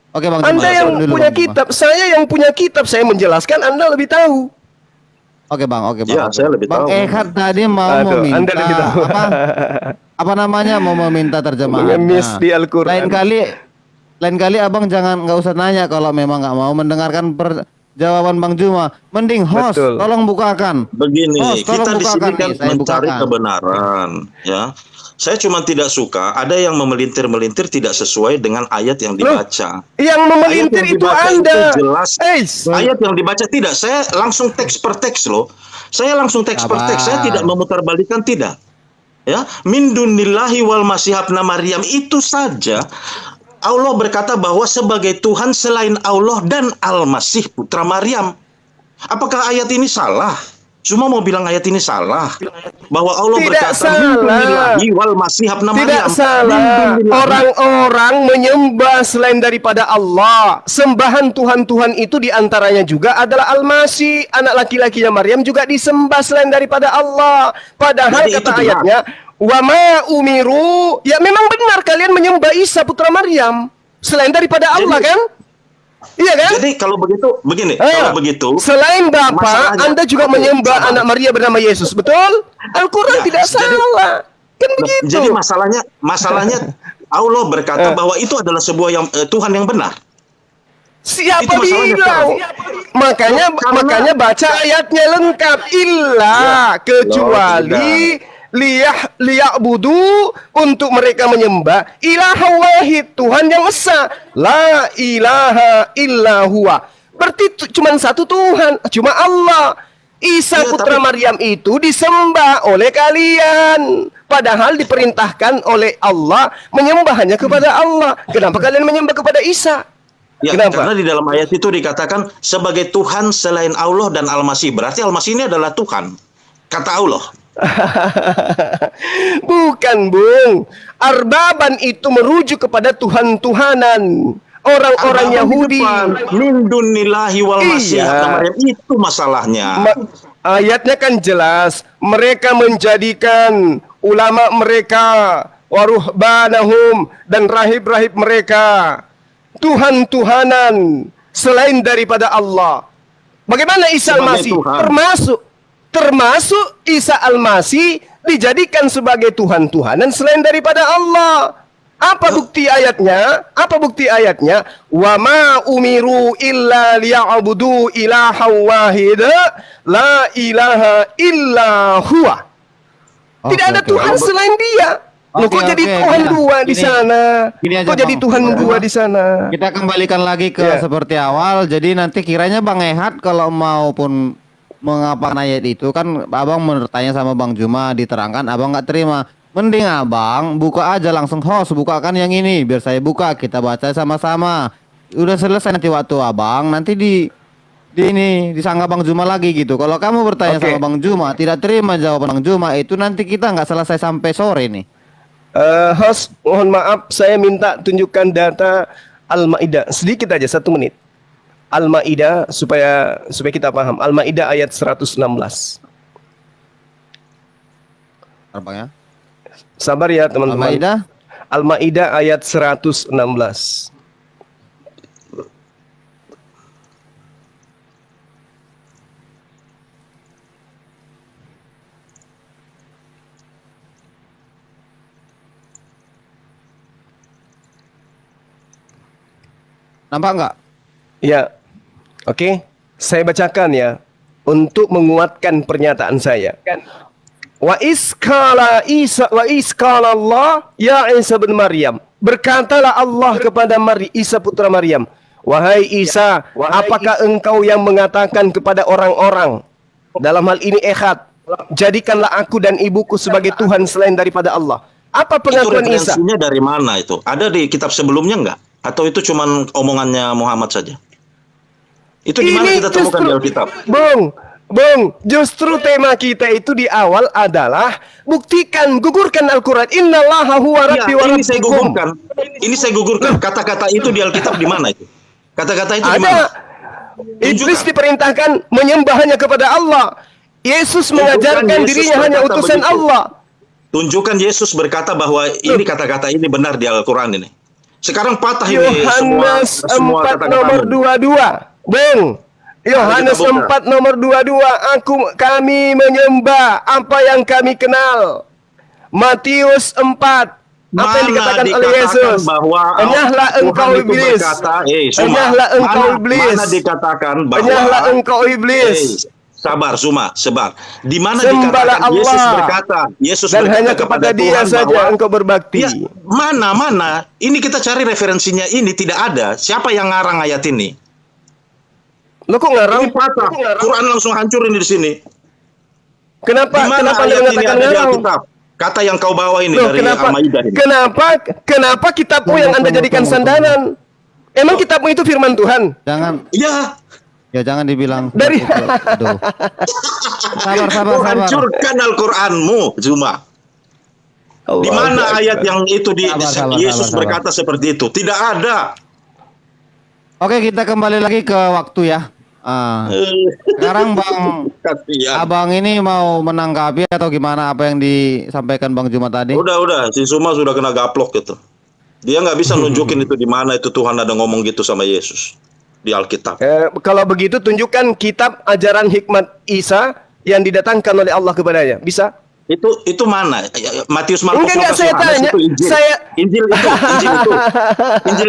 Oke Bang Juma, Anda yang dulu, punya Bang Juma. kitab, saya yang punya kitab, saya menjelaskan, Anda lebih tahu. Oke Bang. Ya, saya lebih Bang tahu. Ekat tadi mau Aduh, meminta Anda lebih tahu. apa namanya mau meminta terjemahan. Mengemis di Al-Quran. Lain kali Abang nggak usah nanya kalau memang nggak mau mendengarkan jawaban Bang Juma. Mending host, Betul. tolong bukakan. Begini, Host, tolong kita di sini bukakan kan nih, saya mencari bukakan. kebenaran, ya. Saya cuma tidak suka ada yang memelintir-melintir tidak sesuai dengan ayat yang dibaca. Yang memelintir Ayat yang itu dibaca Anda. itu jelas. Eis. Ayat yang dibaca tidak. Saya langsung teks per teks loh. Saya langsung teks per teks. Saya tidak memutarbalikkan, tidak. Ya, min dunillahi wal masih ibna Maryam itu saja. Allah berkata bahwa sebagai Tuhan selain Allah dan Al-Masih Putra Maryam. Apakah ayat ini salah? Cuma mau bilang ayat ini salah. Bahwa Allah Tidak berkata salah. min dunillahi wal masih ibna Maryam. Tidak salah. Orang-orang menyembah selain daripada Allah. Sembahan Tuhan-Tuhan itu diantaranya juga adalah Al-Masih. Anak laki-lakinya Maryam juga disembah selain daripada Allah. Padahal Jadi kata itu benar. ayatnya, wa ma umiru. Ya memang benar kalian menyembah Isa putra Maryam. Selain daripada Allah kan? Iya kan? Jadi kalau begitu, begini. Ah, Kalau begitu, selain Bapa, masalahnya- Anda juga Oke, menyembah sabar. anak Maria bernama Yesus, betul? Al-Quran Ya, tidak jadi- salah. Kan begitu. jadi masalahnya Allah berkata bahwa itu adalah sebuah Tuhan yang benar. Siapa Itu masalahnya, bilang? Karena- Makanya baca ayatnya lengkap. Illa kecuali liya'budu untuk mereka menyembah ilaha wahid, Tuhan yang esa. La ilaha illa huwa. Berarti cuma satu Tuhan, cuma Allah. Isa Ya, putra tapi- Maryam itu disembah oleh kalian. Padahal diperintahkan oleh Allah menyembahnya kepada Allah. Kenapa kalian menyembah kepada Isa? Ya, Kenapa? karena di dalam ayat itu dikatakan sebagai Tuhan selain Allah dan Al-Masih. Berarti Al-Masih ini adalah Tuhan. Kata Allah. Bukan, Bung. Arbaban itu merujuk kepada Tuhan-Tuhanan. Orang-orang Yahudi. Min dunillahi wal masih Iya. ibna Maryam. Itu masalahnya. Ayatnya kan jelas. Mereka menjadikan ulama mereka, waruhbanahum, dan rahib-rahib mereka, Tuhan-Tuhanan selain daripada Allah. Bagaimana Isa Sebagai Al-Masih? Tuhan. Termasuk Isa Al-Masih dijadikan sebagai Tuhan-Tuhanan selain daripada Allah. Apa bukti ayatnya? Wa ma umiru illa liya'budu ilaha wahida la ilaha illa huwa. Tidak ada Oke. Tuhan selain Dia. Loh, kok Oke, jadi oke. Tuhan Gini, dua di gini. sana? Gini aja, Kok jadi Bang. Tuhan dua di sana? Kita kembalikan lagi ke Ya. seperti awal. Jadi nanti kiranya Bang Ehat kalau maupun mengapa ayat itu kan Abang bertanya sama Bang Juma diterangkan, Abang nggak terima. Mending Abang buka aja langsung host, bukakan yang ini biar saya buka, kita baca sama-sama. Udah selesai nanti waktu Abang, nanti di ini disangka Bang Juma lagi gitu. Kalau kamu bertanya Oke. sama Bang Juma tidak terima jawaban Bang Juma, itu nanti kita nggak selesai sampai sore nih. Host, mohon maaf, saya minta tunjukkan data Al-Maidah sedikit aja, 1 menit. Al-Maidah supaya kita paham. Al-Maidah ayat 116. Bang ya. Sabar ya teman-teman. Al-Maidah. Al-Maidah ayat 116. Nampak nggak? Ya. Oke. Saya bacakan ya untuk menguatkan pernyataan saya. Wa iskala Allah ya Isa bin Maryam. Berkatalah Allah kepada Isa putra Maryam, wahai Isa, apakah engkau yang mengatakan kepada orang-orang, dalam hal ini Ehad, jadikanlah aku dan ibuku sebagai Tuhan selain daripada Allah. Apa Itu pengakuan Isa? referensinya dari mana itu? Ada di kitab sebelumnya enggak? Atau itu cuman omongannya Muhammad saja? Itu di mana kita temukan di Alkitab? Bung, justru tema kita itu di awal adalah buktikan, gugurkan Al-Quran. Innallaha huwa rabbi wa ini saya rabbukum. gugurkan. Ini saya gugurkan. Kata-kata itu di Alkitab di mana itu? Kata-kata itu di Ada. mana? Iblis Tunjukkan. diperintahkan menyembahnya kepada Allah. Yesus mengajarkan Yesus dirinya hanya berkata utusan begitu. Allah. Tunjukkan Yesus berkata bahwa ini kata-kata ini benar di Al-Quran ini. Sekarang patah ini Yohanes semua 4 kata-katamu. nomor 22. Bung, Yohanes Kita buka. 4 nomor 22. Kami menyembah apa yang kami kenal. Matius 4. Apa yang dikatakan oleh Yesus? Bahwa Enyahlah Tuhan engkau itu iblis. berkata, Enyahlah engkau iblis. Mana dikatakan bahwa Enyahlah engkau iblis. sabar, sabar. Di mana Sembahlah dikatakan Yesus Allah. berkata, Yesus Dan berkata hanya kepada Dia Tuhan saja bahwa, engkau berbakti. Ya, mana? Ini kita cari referensinya, ini tidak ada. Siapa yang ngarang ayat ini? Lo kok ngarang? Ini patah. Quran langsung hancur ini di sini. Kenapa? Di mana Kenapa Anda ayat ini mengatakan ada di ngarang? Alkitab? Kata yang kau bawa ini Loh, dari Al-Maidah ini. Kenapa kitabmu yang Anda jadikan sandaran? Emang kitabmu itu firman Tuhan? Jangan Ya, jangan dibilang Dari- Aduh. Sabar. kau hancurkan Al-Quranmu, Zuma. Di mana ayat yang itu Sabar. Yesus berkata seperti itu? Tidak ada. Oke, kita kembali lagi ke waktu ya. Sekarang Bang Kasihan. Abang ini mau menanggapi atau gimana apa yang disampaikan Bang Juma tadi? Udah, si Suma sudah kena gaplok gitu. Dia nggak bisa nunjukin itu di mana itu Tuhan ada ngomong gitu sama Yesus di Alkitab. Kalau begitu tunjukkan kitab ajaran hikmat Isa yang didatangkan oleh Allah kepadanya. Bisa? Itu mana? Matius, Markus, Enggak, Lukas, saya Yohanes tanya. itu Injil. Saya- Injil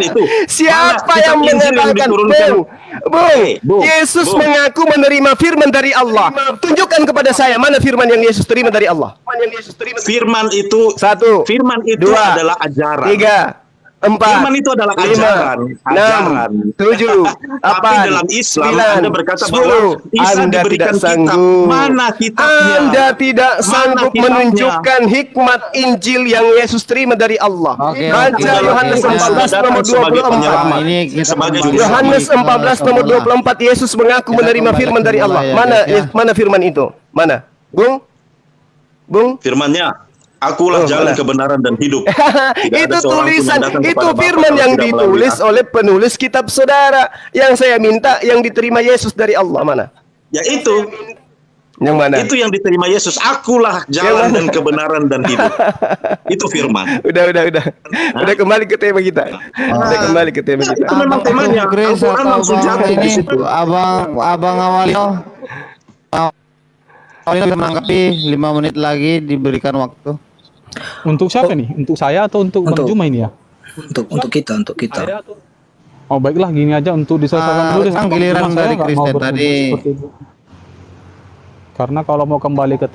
itu. Siapa Mana yang kitab Injil mengatakan? diturunkan? Bung, Yesus Bung. mengaku menerima firman dari Allah. Tunjukkan kepada saya mana firman yang Yesus terima dari Allah. Firman itu 1, Firman itu 2, adalah ajaran. 3, 4, Firman itu adalah 5, ajaran. 6, 7, 8, Tapi dalam Islam 9, Anda berkata 10. bahwa Isa Anda diberikan tidak kitab. sanggup. Mana kitabnya? Anda tidak Mana sanggup kitabnya? menunjukkan hikmat Injil yang Yesus terima dari Allah. Oke, Baca oke, Yohanes oke. 14 nomor Sebagai 24. penyelamat. Ini kita Sebagai kembali juru Yohanes lagi ke 14 nomor sekolah. 24 Yesus mengaku Kita menerima kembali firman ke dari Allah. sekolah ya, Mana guys, ya. mana firman itu? Mana? Bung? Firman-Nya, akulah jalan kebenaran dan hidup. Tidak Itu ada seorang pun yang tulisan, datang itu kepada Bapa firman kalau yang tidak melalui ditulis aku. oleh penulis kitab saudara. Yang saya minta yang diterima Yesus dari Allah mana? Ya itu. Yang mana? Itu yang diterima Yesus. Akulah jalan dan kebenaran dan hidup. Itu firman. Udah. Udah kembali ke tema kita. Udah kembali ke tema kita. Itu memang temanya. Chris Al-Quran atau langsung Bang jatuh di ini, situ. abang Awalio bisa menanggapi 5 menit lagi diberikan waktu. Untuk siapa nih? Untuk saya atau untuk Bang Untuk- Juma ini ya? Untuk kita. Oh baiklah, gini aja untuk diselesaikan dulu deh. Kan Bang giliran Juma, saya dari nggak mau Kristen berdebat tadi. seperti itu. Karena kalau mau kembali ke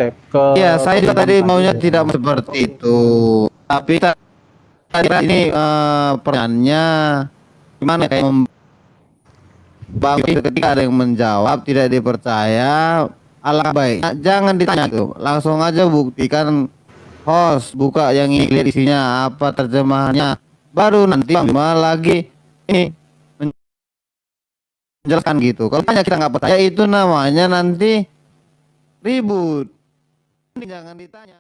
Iya, saya juga tadi maunya tidak seperti itu. Tapi tadi ini pertanyaannya gimana kayak Bang, ketika ada yang menjawab tidak dipercaya, alangkah baiknya jangan ditanya tuh, langsung aja buktikan, host buka yang ini, lihat isinya apa terjemahannya, baru nanti Bang Juma lagi ini menjelaskan gitu. Kalau tanya kita nggak percaya, itu namanya nanti ribut. Jangan ditanya.